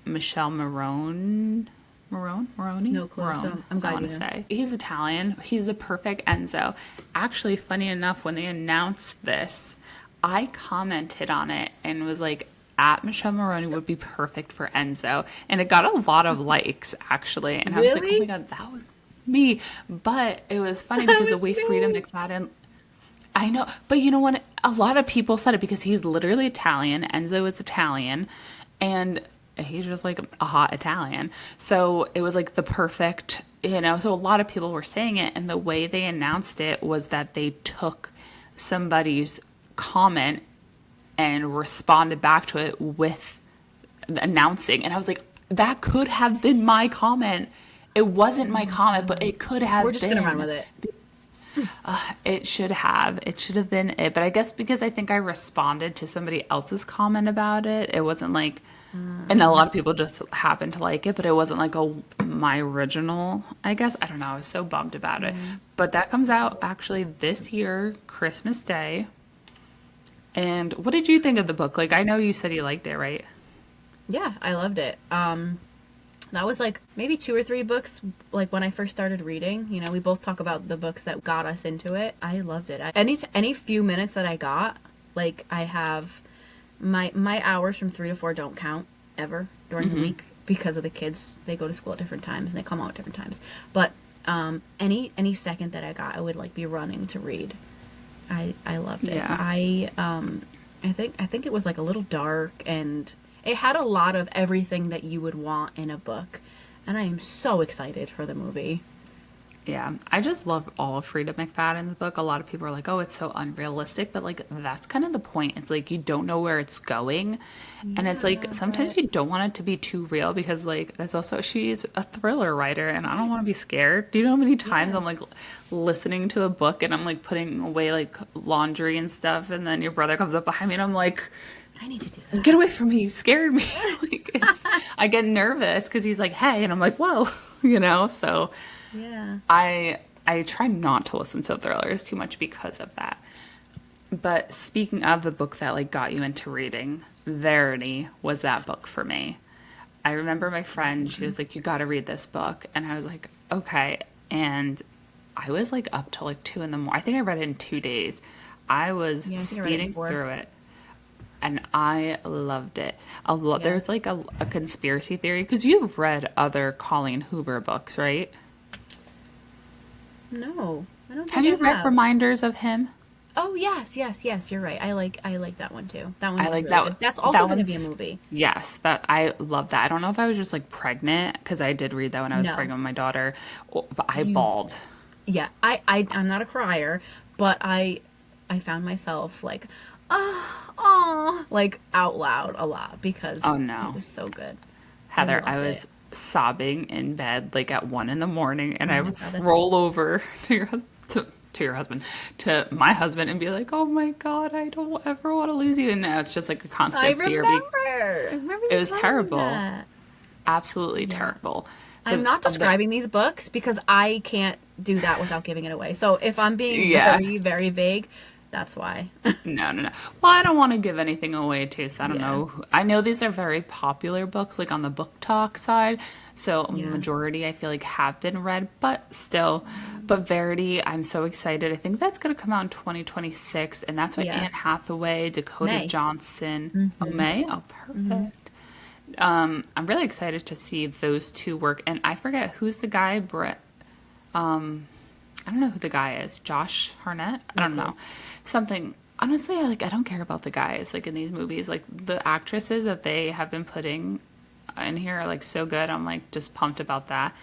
Michelle Maroney? No clue, so I'm glad I want you to know. say. He's Italian. He's the perfect Enzo. Actually, funny enough, when they announced this, I commented on it and was like, at Michelle Maroney would be perfect for Enzo. And it got a lot of likes, actually. And I was like, oh Really? my God, that was me. But it was funny because the way Frida McFadden, I know, but you know what? A lot of people said it because he's literally Italian. Enzo is Italian. And he's just like a hot Italian. So it was like the perfect, you know, so a lot of people were saying it. And the way they announced it was that they took somebody's comment and responded back to it with announcing. And I was like, that could have been my comment. It wasn't my comment, but it could have been. We're just gonna run with it. It should have. It should have been it. But I guess because I think I responded to somebody else's comment about it, it wasn't like, and a lot of people just happened to like it, but it wasn't like my original, I guess. I don't know. I was so bummed about it. But that comes out actually this year, Christmas Day. And what did you think of the book? Like, I know you said you liked it, right? Yeah, I loved it. That was like maybe 2 or 3 books like when I first started reading. You know, we both talk about the books that got us into it. I loved it. Any few minutes that I got, like I have my hours from 3 to 4 don't count ever during the week because of the kids. They go to school at different times and they come out at different times. But any second that I got, I would like be running to read. I loved it. Yeah. I think it was like a little dark and it had a lot of everything that you would want in a book. And I am so excited for the movie. Yeah, I just love all of Frida McFadden's book. A lot of people are like, oh, it's so unrealistic. But, like, that's kind of the point. It's like you don't know where it's going. And it's like sometimes you don't want it to be too real because, like, there's also, she's a thriller writer and I don't want to be scared. Do you know how many times I'm, like, listening to a book and I'm, like, putting away, like, laundry and stuff. And then your brother comes up behind me and I'm like, I need to do that. get away from me. You scared me. Like, I get nervous because he's like, hey. And I'm like, whoa, you know, so. Yeah. I try not to listen to thrillers too much because of that. But speaking of the book that like got you into reading, Verity was that book for me. I remember my friend, she was like, you got to read this book. And I was like, okay. And I was like up till like 2 a.m. I think I read it in 2 days. I was Yeah, I think I read it speeding before. through it. And I loved it. Yeah. There's like a conspiracy theory because you've read other Colleen Hoover books, right? No, I don't think Have you I read Reminders of Him? Oh yes. You're right. I like that one too. That one. I was like really that. good. That's also That going to be a one's- movie. Yes, that I love that. I don't know if I was just like pregnant because I did read that when I was No. pregnant with my daughter, but I bawled. Yeah, I'm not a crier, but I found myself like, like out loud a lot because Oh, no. it was so good. Heather, loved I was it. sobbing in bed like at 1 a.m. and I my would God, that's- roll over to your husband, to my husband, and be like, "Oh my God, I don't ever want to lose you." And now it's just like a constant I fear. remember. It you was telling me terrible. that. Absolutely terrible. I'm not describing these books because I can't do that without giving it away. So if I'm being Yeah. very, very vague, that's why. No. Well, I don't want to give anything away too, so I don't Yeah. know. I know these are very popular books, like on the book talk side. So Yeah. majority I feel like have been read, but still. But Verity, I'm so excited. I think that's going to come out in 2026, and that's what Yeah. Anne Hathaway, Dakota May. Johnson. Oh, Mm-hmm. May? Oh, Mm-hmm. perfect. I'm really excited to see those two work. And I forget who's the guy, Brett. I don't know who the guy is. Josh Harnett? I No don't clue. know. Something. Honestly, I don't care about the guys like in these movies. Like the actresses that they have been putting in here are like so good. I'm like just pumped about that.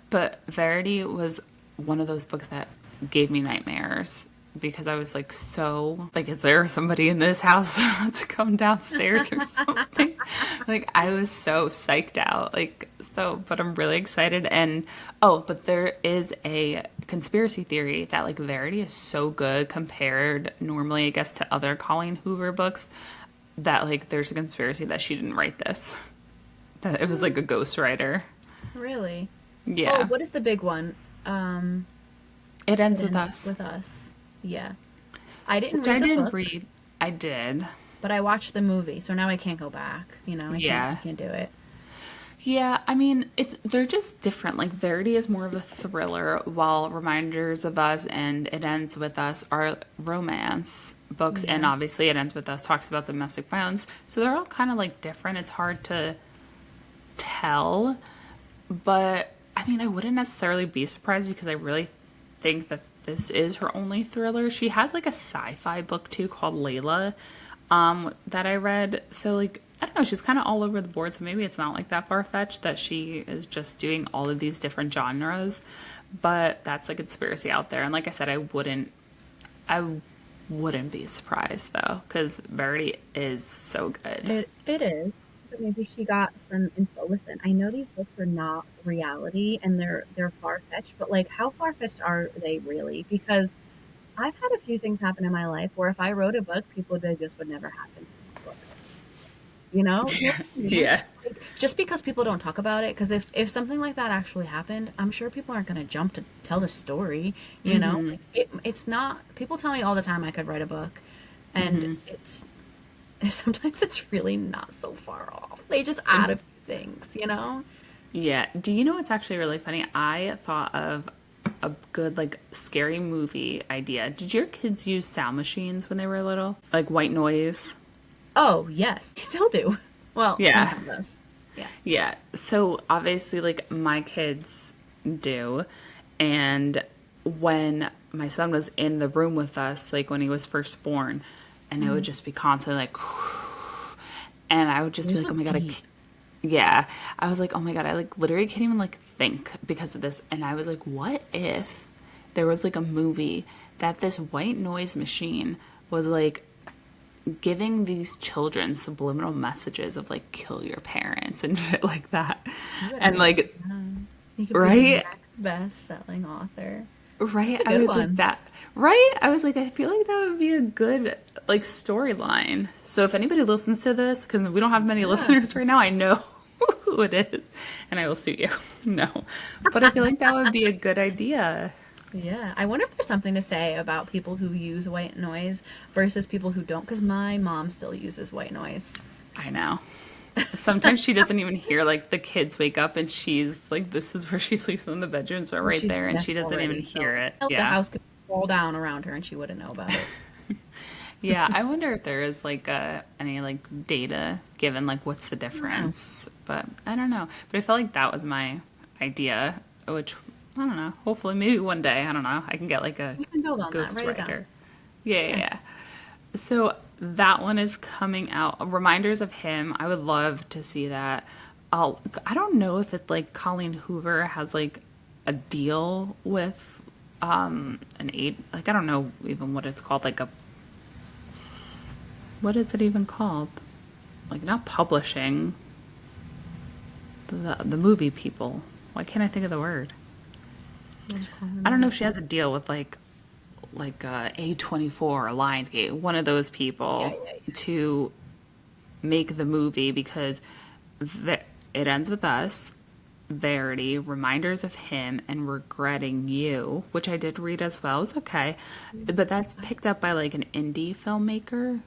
But Verity was one of those books that gave me nightmares because I was like so like, is there somebody in this house to come downstairs or something? Like I was so psyched out. Like so, but I'm really excited. And oh, but there is a conspiracy theory that like Verity is so good compared normally, I guess, to other Colleen Hoover books that like there's a conspiracy that she didn't write this. That it was like a ghostwriter. Really? Oh, Yeah. what is the big one? Um, It it ends with ends us. with us. Yeah. I didn't Which read I the didn't book, read. I did. but I watched the movie, so now I can't go back. I Yeah. can't do it. Yeah, I mean, it's they're just different. Like Verity is more of a thriller, while Reminders of Us and It Ends with Us are romance books, and Yeah. obviously It Ends with Us talks about domestic violence. So they're all kind of like different. It's hard to tell, but I mean, I wouldn't necessarily be surprised because I really think that this is her only thriller. She has like a sci-fi book too called Layla, that I read. So like I don't know, she's kind of all over the board. So maybe it's not like that far-fetched that she is just doing all of these different genres. But that's a conspiracy out there. And like I said, I wouldn't be surprised though, because Verity is so good. It is. But maybe she got some inspo. Listen, I know these books are not reality and they're far fetched, but like how far fetched are they really? Because I've had a few things happen in my life where if I wrote a book, people would be like, this would never happen in a book. You know what I mean? Yeah. Like, just because people don't talk about it, because if something like that actually happened, I'm sure people aren't going to jump to tell the story. Like it's not. People tell me all the time I could write a book, and it's sometimes it's really not so far off. They just add a few things. Yeah. Do you know what's actually really funny? I thought of a good like scary movie idea. Did your kids use sound machines when they were little? Like white noise? Oh yes, they still do. Well, my Yeah. son does. Yeah. Yeah. So obviously like my kids do. And when my son was in the room with us, like when he was first born, and it would Mm. just be constantly like and I would just be These like, "Oh are my God, deep. yeah." I was like, "Oh my God, I like literally can't even like think because of this." And I was like, "What if there was like a movie that this white noise machine was like giving these children subliminal messages of like kill your parents and shit like that." You better And write like, that down. You could be the right? next best-selling author. Right? That's a I good was like one. that. Right? I was like, I feel like that would be a good like storyline. So if anybody listens to this, because we don't have many Yeah. listeners right now, I know who it is, and I will sue you. No, but I feel like that would be a good idea. Yeah. I wonder if there's something to say about people who use white noise versus people who don't, because my mom still uses white noise. I know. Sometimes she doesn't even hear like the kids wake up, and she's like, "This is where she sleeps in the bedrooms, are Well, right she's there," and deaf she doesn't even already, hear so it. the Yeah. house could fall down around her and she wouldn't know about it. Yeah, I wonder if there is like any like data given like what's the Yeah. difference, but I don't know. But I felt like that was my idea, which I don't know. Hopefully, maybe one day I don't know. I can get like a You can build on that. Write it down. ghostwriter. Yeah, yeah, Yeah. yeah. So that one is coming out. Reminders of Him. I would love to see that. I don't know if it's like Colleen Hoover has like a deal with an aid. Like I don't know even what it's called. Like a what is it even called? Like not publishing the movie people. Why can't I think of the word? We'll just call her I don't know if movie she has a people. deal with like A24 or Lionsgate, one of those Yeah, people yeah, yeah. to make the movie because the, it ends with us, Verity, Reminders of Him, and Regretting You, which I did read as well. It was okay, but that's picked up by like an indie filmmaker.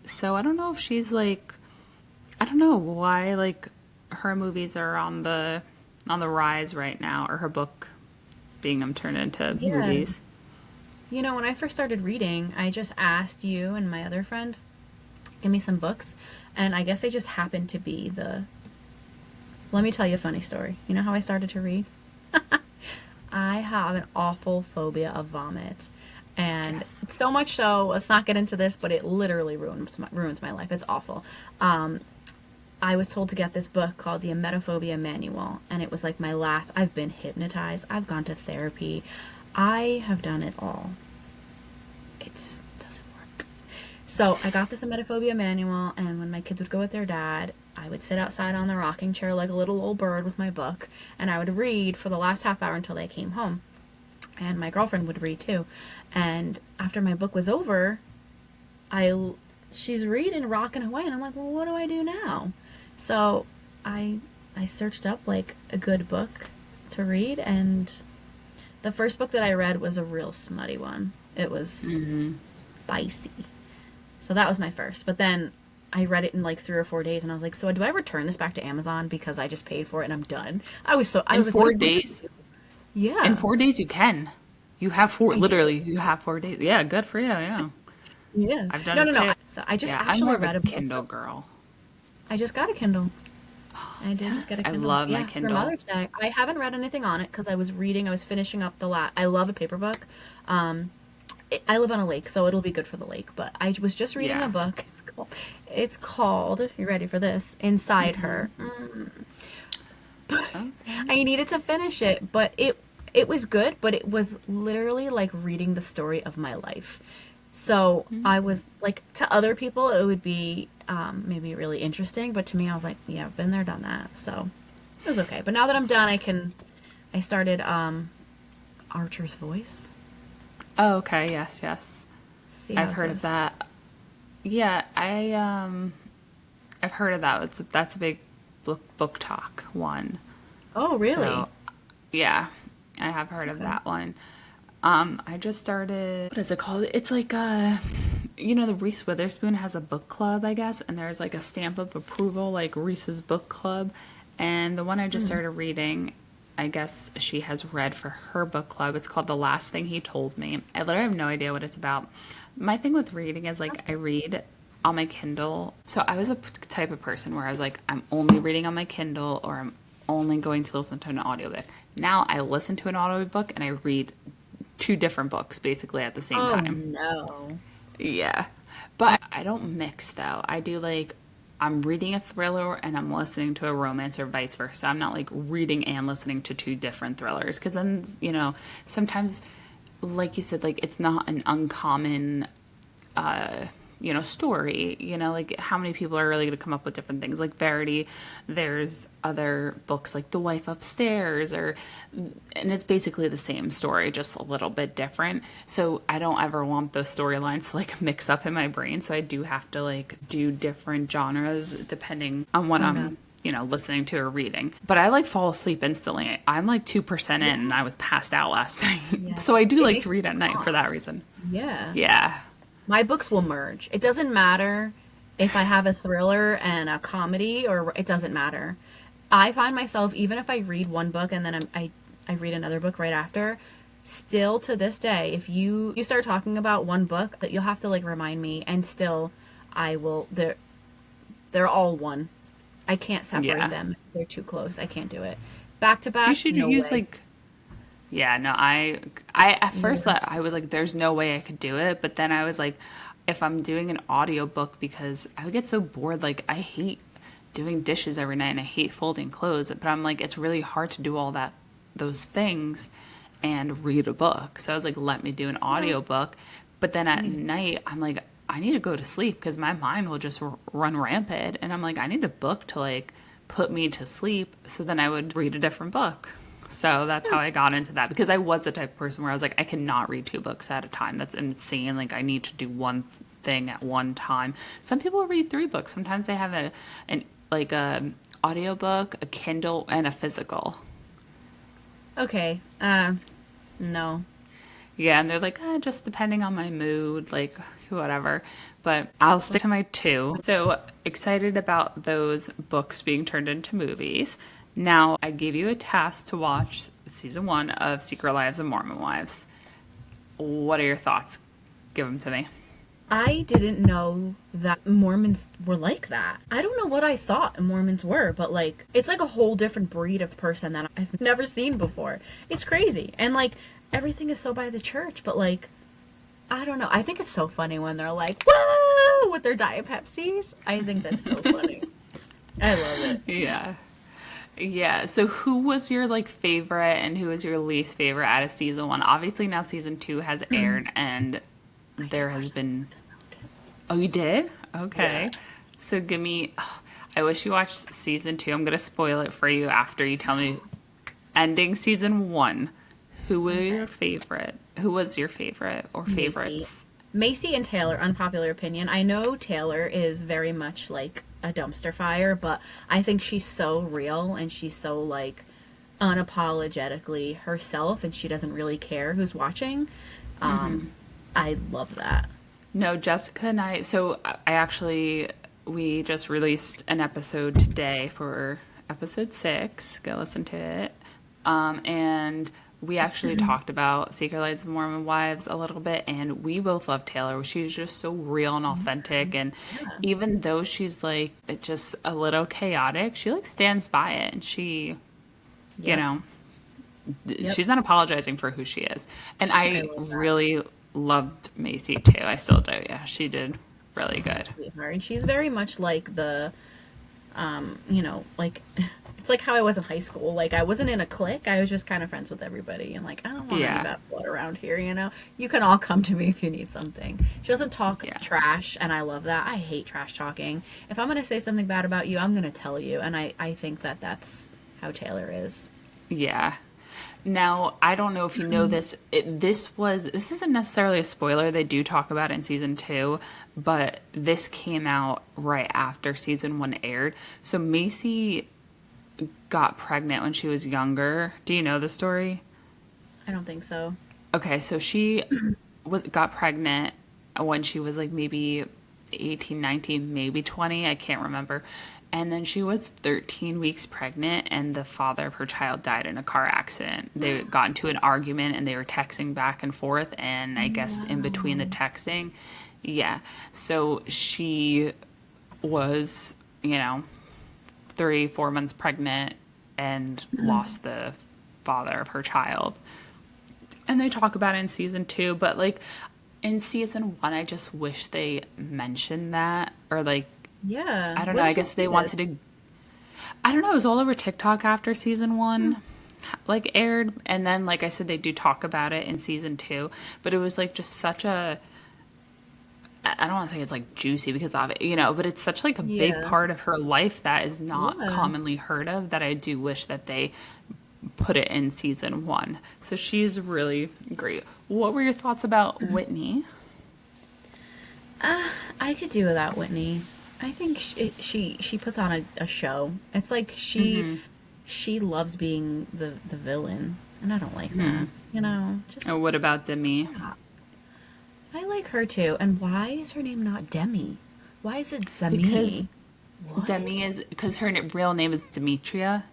So I don't know if she's like, I don't know why like her movies are on the on the rise right now, or her book being turned into Yeah. movies. You know, when I first started reading, I just asked you and my other friend, give me some books, and I guess they just happened to be the. Let me tell you a funny story. You know how I started to read? I have an awful phobia of vomit. And Yes. so much so, let's not get into this, but it literally ruins my life. It's awful. I was told to get this book called The Emetophobia Manual, and it was like my last. I've been hypnotized, I've gone to therapy, I have done it all. It doesn't work. So I got this emetophobia manual, and when my kids would go with their dad, I would sit outside on the rocking chair like a little old bird with my book, and I would read for the last half hour until they came home. And my girlfriend would read too. And after my book was over, I she's reading, rocking away, and I'm like, well, what do I do now? So I searched up like a good book to read, and the first book that I read was a real smutty one. It was spicy. So that was my first. But then I read it in like 3 or 4 days, and I was like, so do I return this back to Amazon because I just paid for it and I'm done? I In was like, what four a book. days, in Yeah, 4 days you can. You have four, I did. literally, you have 4 days. Yeah, good for you. Yeah. Yeah. I've done No, it no, no. too. So I just Yeah, I'm actually more of a read a book. Kindle girl. I just got a Kindle. I did just Yes, get a I Kindle. love my Yeah, for Kindle. Mother's Day. I haven't read anything on it because I was reading. I was finishing up the last. I love a paper book. Um, I live on a lake, so it'll be good for the lake. But I was just reading a Yeah. book. It's called. You ready for this? Inside Her. Okay. I needed to finish it, but it was good. But it was literally like reading the story of my life. So I was like, to other people, it would be maybe really interesting, but to me, I was like, yeah, I've been there, done that. So it was okay. But now that I'm done, I started Archer's Voice. Oh, okay. Yes, yes. See how I've it heard of goes. that. Yeah, I've heard of that. That's a big book talk one. Oh, really? So, yeah, I have heard of Okay. that one. I just started, what is it called? It's like the Reese Witherspoon has a book club, I guess, and there's like a stamp of approval, like Reese's book club. And the one I just started reading, I guess she has read for her book club. It's called The Last Thing He Told Me. I literally have no idea what it's about. My thing with reading is like I read on my Kindle. So I was a type of person where I was like, I'm only reading on my Kindle, or I'm only going to listen to an audiobook. Now I listen to an audiobook and I read two different books basically at the same Oh, time. no. Yeah. But I don't mix though. I do like I'm reading a thriller and I'm listening to a romance or vice versa. I'm not like reading and listening to two different thrillers because then, sometimes like you said, like it's not an uncommon story. Like how many people are really going to come up with different things? Like Verity, there's other books like The Wife Upstairs, and it's basically the same story, just a little bit different. So I don't ever want those storylines to like mix up in my brain. So I do have to like do different genres depending on what Oh, no. I'm listening to or reading. But I like fall asleep instantly. I'm like 2% in and Yeah. I was passed out last night. Yeah. So I do It like makes to me read at night for calm. that reason. Yeah. Yeah. My books will merge. It doesn't matter if I have a thriller and a comedy, or it doesn't matter. I find myself, even if I read one book and then I read another book right after, still to this day, if you start talking about one book, that you'll have to like remind me, and still I will. They're all one. I can't separate Yeah. them. They're too close. I can't do it. Back to You back, should no use way. like yeah, no, I at first Yeah. thought I was like there's no way I could do it, but then I was like if I'm doing an audiobook because I would get so bored like I hate doing dishes every night and I hate folding clothes, but I'm like it's really hard to do all those things and read a book. So I was like let me do an No. audiobook, but then at Yeah. night I'm like I need to go to sleep because my mind will just run rampant and I'm like I need a book to like put me to sleep, so then I would read a different book. So that's how I got into that because I was the type of person where I was like, I cannot read two books at a time. That's insane. Like I need to do one thing at one time. Some people read three books. Sometimes they have an like a audiobook, a Kindle, and a physical. Okay. No. Yeah, and they're like, just depending on my mood, like whatever. But I'll stick to my two. So excited about those books being turned into movies. Now, I gave you a task to watch season 1 of Secret Lives of Mormon Wives. What are your thoughts? Give them to me. I didn't know that Mormons were like that. I don't know what I thought Mormons were, but like, it's like a whole different breed of person that I've never seen before. It's crazy. And like, everything is so by the church, but like, I don't know. I think it's so funny when they're like, whoa, with their Diet Pepsis. I think that's so funny. I love it. Yeah. Yeah. So who was your like favorite and who was your least favorite out of season 1? Obviously now season 2 has aired and there has been. Oh, you did? Okay. Yeah. So give me. I wish you watched season 2. I'm gonna spoil it for you after you tell me. Ending season 1. Who were your favorite? Who was your favorite or favorites? Macy and Taylor, unpopular opinion. I know Taylor is very much like a dumpster fire, but I think she's so real and she's so like unapologetically herself and she doesn't really care who's watching. I love that. No, Jessica and I. So I actually we just released an episode today for episode 6. Go listen to it. And we actually talked about Secret Lives of Mormon Wives a little bit, and we both love Taylor. She's just so real and authentic, and even though she's like just a little chaotic, she like stands by it, and she, you know, she's not apologizing for who she is. And I love that. really loved Macy too. I still do. Yeah, she did really good. Sweetheart. And she's very much like the, you know, like it's like how I was in high school. Like I wasn't in a clique. I was just kind of friends with everybody, and like I don't want any bad blood around here. You know, you can all come to me if you need something. She doesn't talk trash, and I love that. I hate trash talking. If I'm gonna say something bad about you, I'm gonna tell you, and I think that that's how Taylor is. Yeah. Now, I don't know if you know this. This isn't necessarily a spoiler. They do talk about it in season 2, but this came out right after season 1 aired. So Macy got pregnant when she was younger. Do you know the story? I don't think so. Okay, so she got pregnant when she was like maybe 18, 19, maybe 20. I can't remember. And then she was 13 weeks pregnant, and the father of her child died in a car accident. They got into an argument, and they were texting back and forth, and I guess in between the texting, so she was, 3-4 months pregnant and lost the father of her child. And they talk about it in season 2, but like in season 1, I just wish they mentioned that, or like, I don't know. I guess they wanted to. I don't know. It was all over TikTok after season 1, like aired, and then, like I said, they do talk about it in season 2. But it was like just such a. I don't want to say it's like juicy because of it, but it's such like a big part of her life that is not commonly heard of. That I do wish that they put it in season 1. So she's really great. What were your thoughts about Whitney? I could do without Whitney. I think she puts on a show. It's like she loves being the villain, and I don't like that. Just, What about Demi? I like her too. And why is her name not Demi? Why is it Demi? Because Demi is because her real name is Demetria.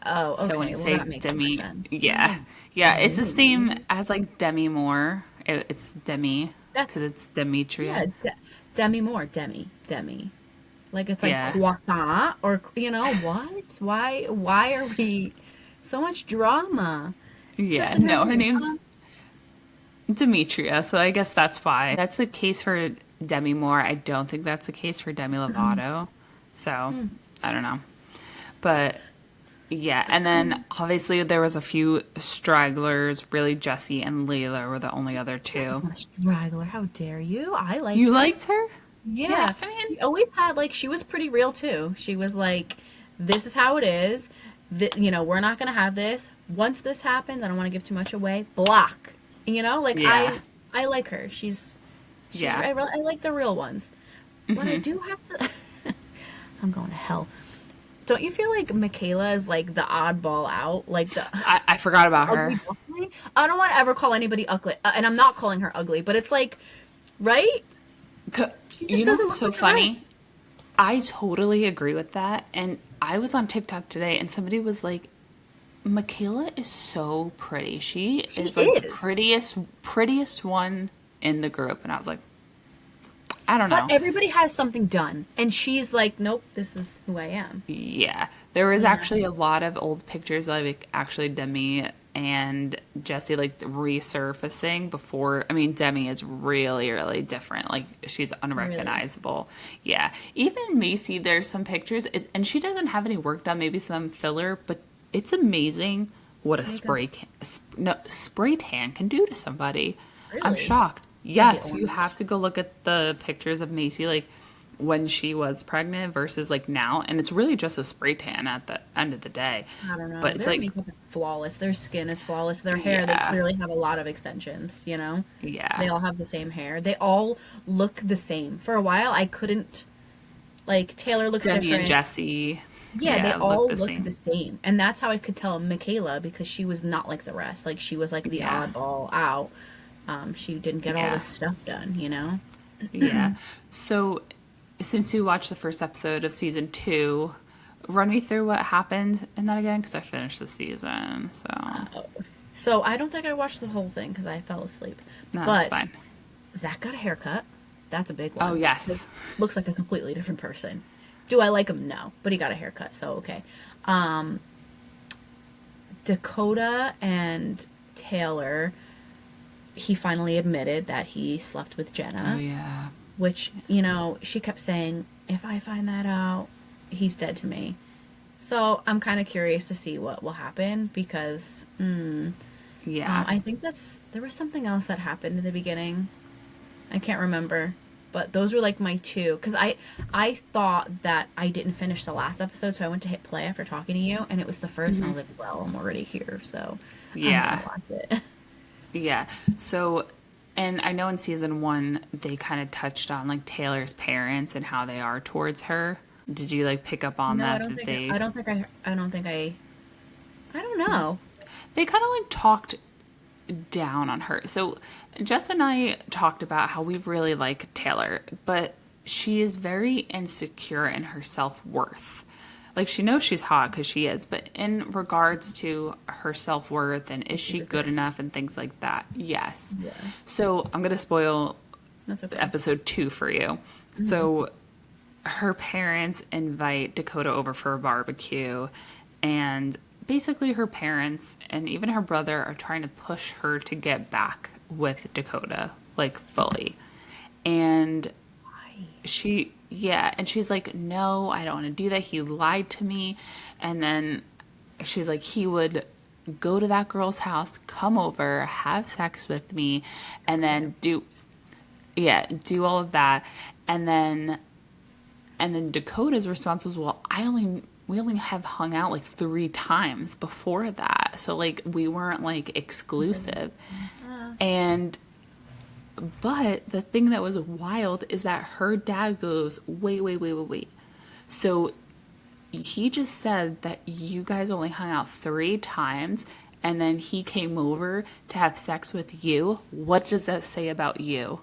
Oh, okay. So when you say that makes Demi, more sense. it's the same as like Demi Moore. It's Demi because it's Demetria. Yeah, Demi Moore, Demi. Like it's like croissant or what? Why are we so much drama? Yeah, no, her name's Demetria, so I guess that's why. That's the case for Demi Moore. I don't think that's the case for Demi Lovato. So, I don't know. But yeah, and then obviously there was a few stragglers. Really, Jessie and Layla were the only other two. Straggler, how dare you? I like You her. liked her? Yeah, I mean, always had like she was pretty real too. She was like, "This is how it is. We're not gonna have this. Once this happens, I don't want to give too much away. Block. I like her. She's I like the real ones. But I do have to. I'm going to hell. Don't you feel like Michaela is like the oddball out? Like I forgot about her. Ugly? I don't want to ever call anybody ugly, and I'm not calling her ugly. But it's like, right? You know what's so funny? I totally agree with that. And I was on TikTok today and somebody was like, Michaela is so pretty. She She is like the is. prettiest one in the group. And I was like, I don't But know. everybody has something done. And she's like, nope, this is who I am. Yeah. There was You know? actually a lot of old pictures of like actually Demi and Jesse like resurfacing before. I mean, Demi is really, really different. Like she's Really. unrecognizable. Yeah. Even Macy, there's some pictures and she doesn't have any work done, maybe some filler, but it's amazing what a Makeup. spray tan can do to somebody. I'm Really? shocked. Gotta get Yes, you orange. have to go look at the pictures of Macy like when she was pregnant versus like now, and it's really just a spray tan at the end of the day. I don't know. But it's Their like, makeup is flawless. Their skin is flawless. Their hair, they yeah, clearly have a lot of extensions, you know? yeah. They all have the same hair. They all look the same. For a while, I couldn't, like, Taylor looks Demi and different. Jesse, Yeah, they yeah, look all the look the same. same. And that's how I could tell Michaela because she was not like the rest. Like, she was like the Yeah, oddball out. She didn't get all yeah, this stuff done, you know? yeah. So, since you watched the first episode of season 2, run me through what happened in that again, because I finished the season. So, So I don't think I watched the whole thing because I fell asleep. no, that's But fine. Zach got a haircut. That's a big Oh, one. Like, yes. looks like a completely different person. Do I like him? No. But he got a haircut, so okay. Um, Dakota and Taylor, he finally admitted that he slept with Oh, Jenna, yeah. which, you know, she kept saying, if I find that out, he's dead to me. So I'm kind of curious to see what will happen because Yeah. I think there was something else that happened in the beginning. I can't remember, but those were like my two. Because I thought that I didn't finish the last episode, so I went to hit play after talking to you, and it was the first, and I was like, well, I'm already here, so I'm Yeah. gonna watch it. Yeah. So, and I know in season 1 they kind of touched on like Taylor's parents and how they are towards her. Did you like pick up on No, I that? don't That think I don't think I don't think I don't know. they kind of like talked down on her. So, Jess and I talked about how we really like Taylor, but she is very insecure in her self worth. Like she knows she's hot because she is, but in regards to her self worth and is She she good deserves. enough and things like that, yes. Yeah, So I'm gonna spoil that's okay. episode 2 for you. So her parents invite Dakota over for a barbecue, and basically her parents and even her brother are trying to push her to get back with Dakota, like fully. And Why? yeah, and she's like, no, I don't want to do that. He lied to me. And then she's like, he would go to that girl's house, come over, have sex with me, and then do all of that. And then Dakota's response was, well, we only have hung out like 3 times before that. So like we weren't like exclusive. And but the thing that was wild is that her dad goes, wait, wait, wait, wait, wait. So he just said that you guys only hung out 3 times and then he came over to have sex with you. What does that say about you?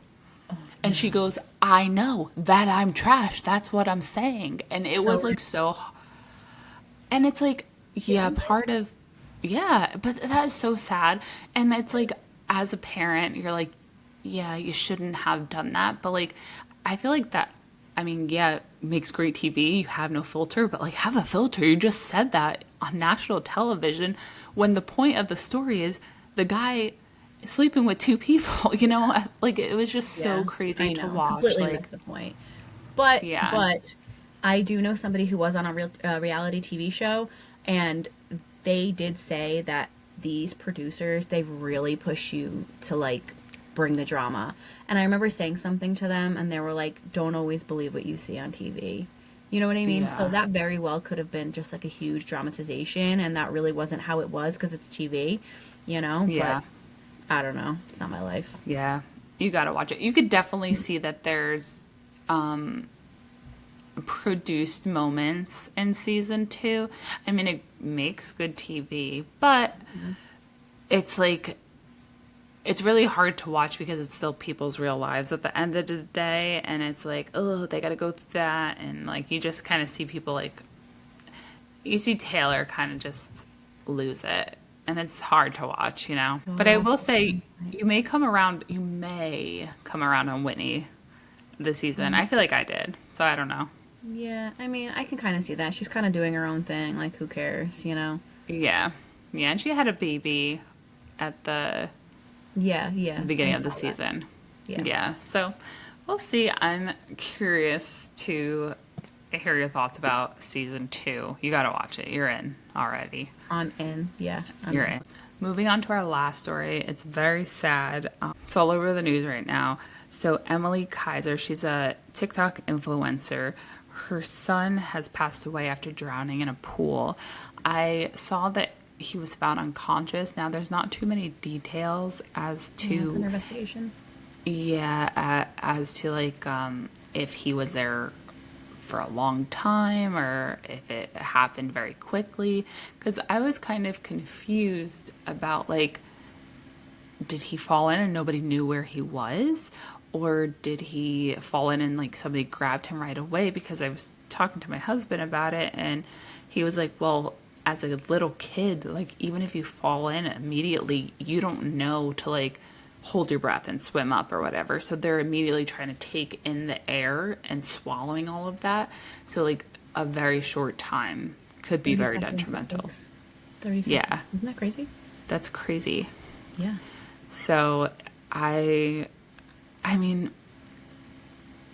And she goes, I know that I'm trash. That's what I'm saying. And it was So like so, and it's like, yeah, yeah, but that is so sad. And it's like, as a parent, you're like, yeah, you shouldn't have done that. But like, I feel like that, I mean, yeah, it makes great TV. You have no filter, but like, have a filter. You just said that on national television when the point of the story is the guy sleeping with 2 people, you know? Like, it was just so yeah, crazy I to know. watch. Completely Like, missed the point. But yeah. but I do know somebody who was on a reality TV show, and they did say that these producers they really push you to like bring the drama. And I remember saying something to them, and they were like, "Don't always believe what you see on TV." You know what I mean? So Yeah. that very well could have been just like a huge dramatization, and that really wasn't how it was because it's TV, you know? But Yeah. I don't know. It's not my life. Yeah. You got to watch it. You could definitely see that there's produced moments in season 2. I mean, it makes good TV, but it's like it's really hard to watch because it's still people's real lives at the end of the day, and it's like, oh, they got to go through that, and like you just kind of see people like you see Taylor kind of just lose it, and it's hard to watch, you know. But I God. will say, you may come around on Whitney this season. I feel like I did, so I don't know. Yeah, I mean, I can kind of see that. She's kind of doing her own thing. Like, who cares, you know? Yeah, yeah, and she had a baby at Yeah, yeah. the I beginning of the saw that. season. Yeah. Yeah, so we'll see. I'm curious to hear your thoughts about season 2. You got to watch it. You're in already. I'm in. Yeah, I'm You're in. in. Moving on to our last story. It's very sad. It's all over the news right now. So, Emilie Kiser, she's a TikTok influencer. Her son has passed away after drowning in a pool. I saw that he was found unconscious. Now, there's not too many details as Yeah, it's an to, investigation. yeah, as to like if he was there for a long time or if it happened very quickly, because I was kind of confused about like, did he fall in and nobody knew where he was, or did he fall in and like somebody grabbed him right away? Because I was talking to my husband about it, and he was like, well, as a little kid, like even if you fall in immediately, you don't know to like hold your breath and swim up or whatever. So they're immediately trying to take in the air and swallowing all of that. So like a very short time could be 30 very seconds it detrimental. takes. 30 Yeah, seconds. Isn't that crazy? that's crazy. Yeah. So I mean,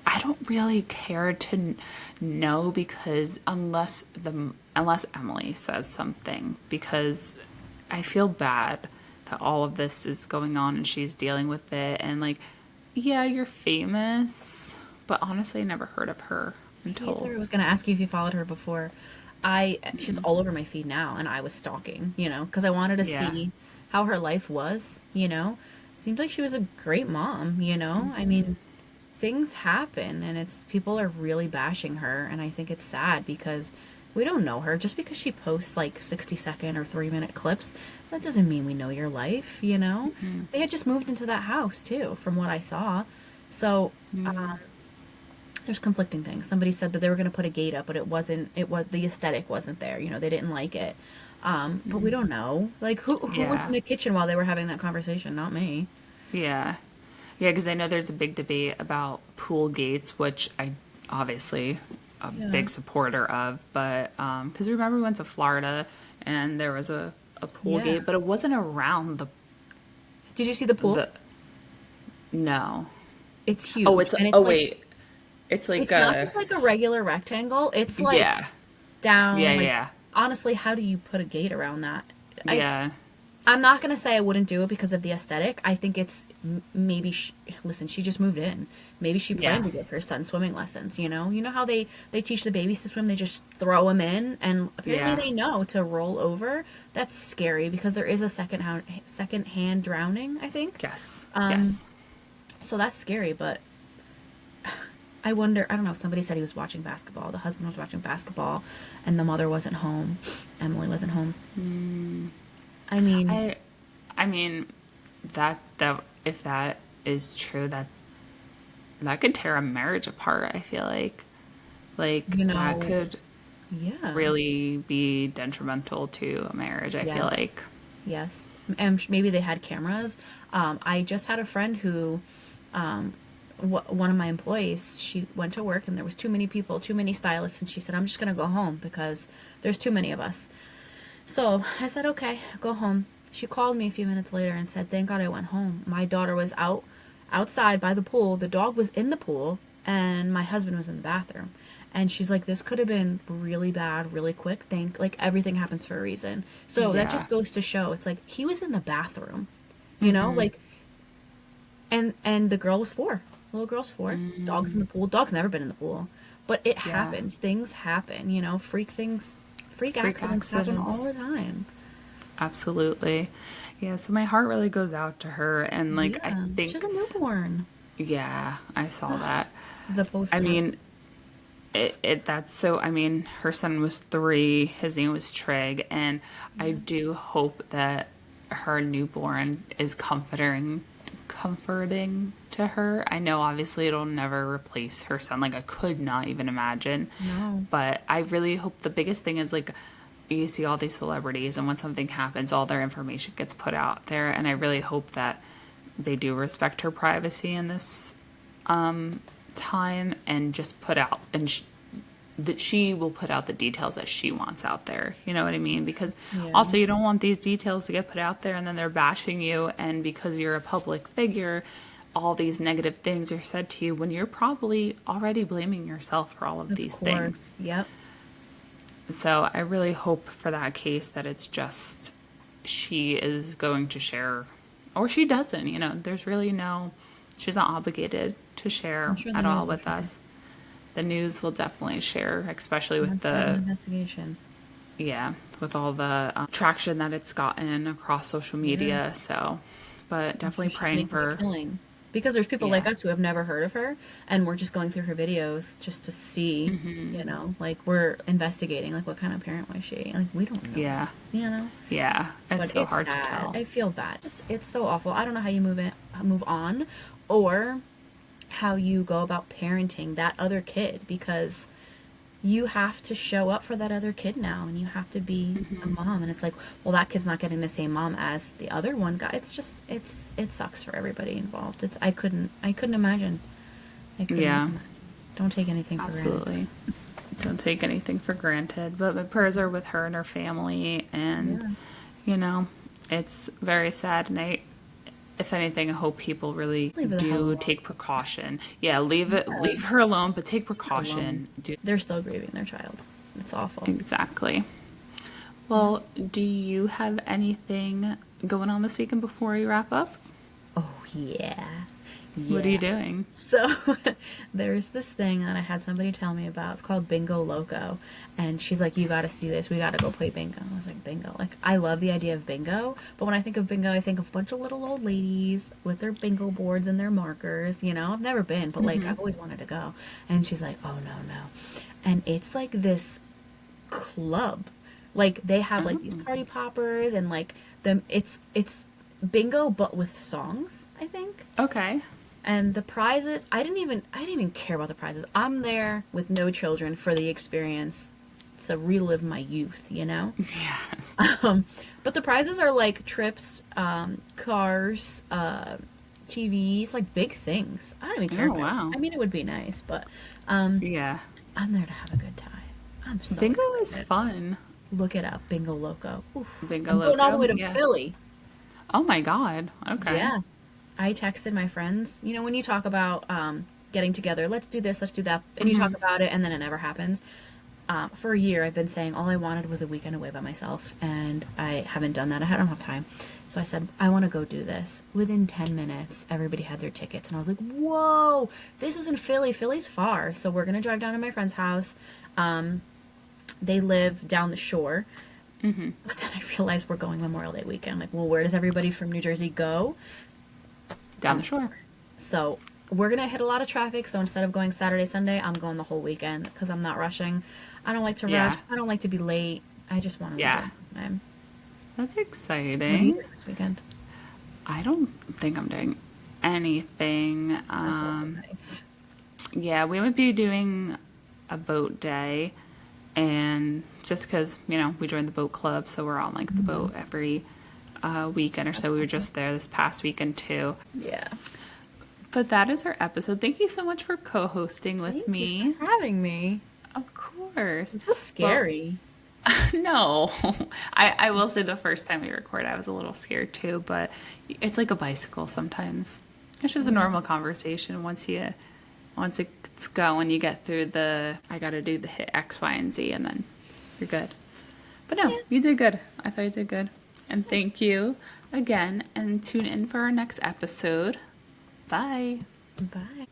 I don't really care to know, because unless Emilie says something, because I feel bad that all of this is going on and she's dealing with it, and like, yeah, you're famous, but honestly, I never heard of her until, Taylor was gonna ask you if you followed her before. She's all over my feed now, and I was stalking, because I wanted to yeah. see how her life was. Seems like she was a great mom. I mean, things happen, and it's people are really bashing her, and I think it's sad because we don't know her. Just because she posts like 60-second or 3-minute clips, that doesn't mean we know your life. They had just moved into that house too, from what I saw. So, there's conflicting things. Somebody said that they were going to put a gate up, but it was the aesthetic wasn't there. They didn't like it. But we don't know. Like who was in Yeah. the kitchen while they were having that conversation? Not me. Yeah. Yeah, because I know there's a big debate about pool gates, which I obviously a Yeah. big supporter of. But because remember we went to Florida and there was a pool Yeah. gate, but it wasn't around Did you see the pool? the no. It's Oh, huge, it's and it's oh like wait, it's like it's not just like a regular rectangle. It's like yeah, yeah, down. Like yeah, honestly, how do you put a gate around that? I yeah, I'm not gonna say I wouldn't do it because of the aesthetic. I think it's maybe. Listen, she just moved in. Maybe she yeah, planned to give her son swimming lessons. You know how they teach the babies to swim. They just throw them in, and apparently yeah. they know to roll over. That's scary because there is a second hand drowning. I think. Yes, Um. yes. So that's scary, but I wonder. I don't know. Somebody said he was watching basketball. The husband was watching basketball, and the mother wasn't home. Emilie wasn't home. I mean, I I mean that if that is true, that could tear a marriage apart. I feel like you that know, could yeah. really be detrimental to a marriage. I feel Yes. like. Yes. And maybe they had cameras. I just had a friend who, one of my employees, she went to work and there was too many people, too many stylists, and she said, "I'm just gonna go home because there's too many of us." So I said, "Okay, go home." She called me a few minutes later and said, "Thank God I went home. My daughter was outside by the pool. The dog was in the pool, and my husband was in the bathroom." And she's like, "This could have been really bad, really quick. Like everything happens for a reason." So that Yeah. just goes to show, it's like he was in the bathroom, like, and the girl was 4. The little girl's 4. Dog's in the pool. Dog's never been in the pool, but it Yeah. happens. Things happen. Freak Freak accidents happen all accidents. the time. Absolutely. Yeah, so my heart really goes out to her, and like I Yeah, she's think a newborn. yeah, I saw that. The I postpartum. mean, it that's so I mean, her son was 3, his name was Trig, and I do hope that her newborn is comforting to her. I know obviously it'll never replace her son. Like I could not even imagine. No. But I really hope the biggest thing is like you see all these celebrities, and when something happens, all their information gets put out there. And I really hope that they do respect her privacy in this time and just put out that she will put out the details that she wants out there. You know what I mean? Because Yeah. also you don't want these details to get put out there and then they're bashing you, and because you're a public figure, all these negative things are said to you when you're probably already blaming yourself for all of these things. Yep. So I really hope for that case that it's just she is going to share, or she doesn't. You know, there's really she's not obligated to share I'm sure the at news all will with share. us. The news will definitely share, especially with There's an the, investigation. yeah, with all the traction that it's gotten across social media. So, but I'm definitely sure she's praying making a for, killing. Because there's people like yeah. us who have never heard of her, and we're just going through her videos just to see, like we're investigating, like what kind of parent was she? Like we don't know, Yeah. you know. Yeah. It's But so it's hard to sad. tell. I feel bad. It's so awful. I don't know how you move on, or how you go about parenting that other kid, because you have to show up for that other kid now, and you have to be a mom, and it's like, well, that kid's not getting the same mom as the other one got. It's just it sucks for everybody involved. I couldn't imagine. I couldn't Yeah. imagine. Don't take anything for granted. Absolutely. Don't take anything for granted. But my prayers are with her and her family. And, Yeah. you know, it's very sad. And if anything, I hope people really Leave her the hell do alone. take precaution. Yeah, leave Yeah. her alone, but take Alone. precaution. They're still grieving their child. It's awful. Exactly. Well, do you have anything going on this weekend before we wrap up? Oh yeah. What are Yeah. you doing? So there's this thing that I had somebody tell me about. It's called Bingo Loco. And she's like, you got to see this. We got to go play bingo. I was like, bingo. Like, I love the idea of bingo. But when I think of bingo, I think of a bunch of little old ladies with their bingo boards and their markers. You know, I've never been, but like, I've always wanted to go. And she's like, oh, no, no. And it's like this club. Like, they have like these party poppers and like it's bingo, but with songs, I think. Okay. And the prizes, I didn't even care about the prizes. I'm there with no children for the experience to relive my youth, you know? Yes. But the prizes are like trips, cars, TV. It's like big things. I don't even care Oh, about it. wow. I mean, it would be nice, but Yeah. I'm there to have a good time. I'm so Bingo is excited. fun. Look it up, Bingo Loco. Oof. Bingo I'm going all the Loco? way to Yeah. Philly. Oh my God. Okay. Yeah. I texted my friends. You know, when you talk about getting together, let's do this, let's do that, and you talk about it, and then it never happens. For a year, I've been saying all I wanted was a weekend away by myself, and I haven't done that. I don't have time. So I said, I want to go do this. Within 10 minutes, everybody had their tickets, and I was like, whoa, this is in Philly. Philly's far. So we're going to drive down to my friend's house. They live down the shore. But then I realized we're going Memorial Day weekend. I'm like, well, where does everybody from New Jersey go? Down the shore. So we're going to hit a lot of traffic. So instead of going Saturday, Sunday, I'm going the whole weekend because I'm not rushing. I don't like to Yeah. rush. I don't like to be late. I just want to Yeah. time. That's What are you exciting. doing this weekend? I don't think I'm doing anything. That's also nice. Yeah, we would be doing a boat day, and just because, you know, we joined the boat club, so we're on like the boat every weekend or so. We were just there this past weekend too. Yeah. But that is our episode. Thank you so much for co-hosting with Thank me. you for having me. Of course. This was scary. No, I will say the first time we recorded, I was a little scared too, but it's like a bicycle sometimes. It's just a normal conversation once it's going, you get through I got to do the hit X, Y, and Z, and then you're good. But no, you did good. I thought you did good. And thank you again, and tune in for our next episode. Bye. Bye.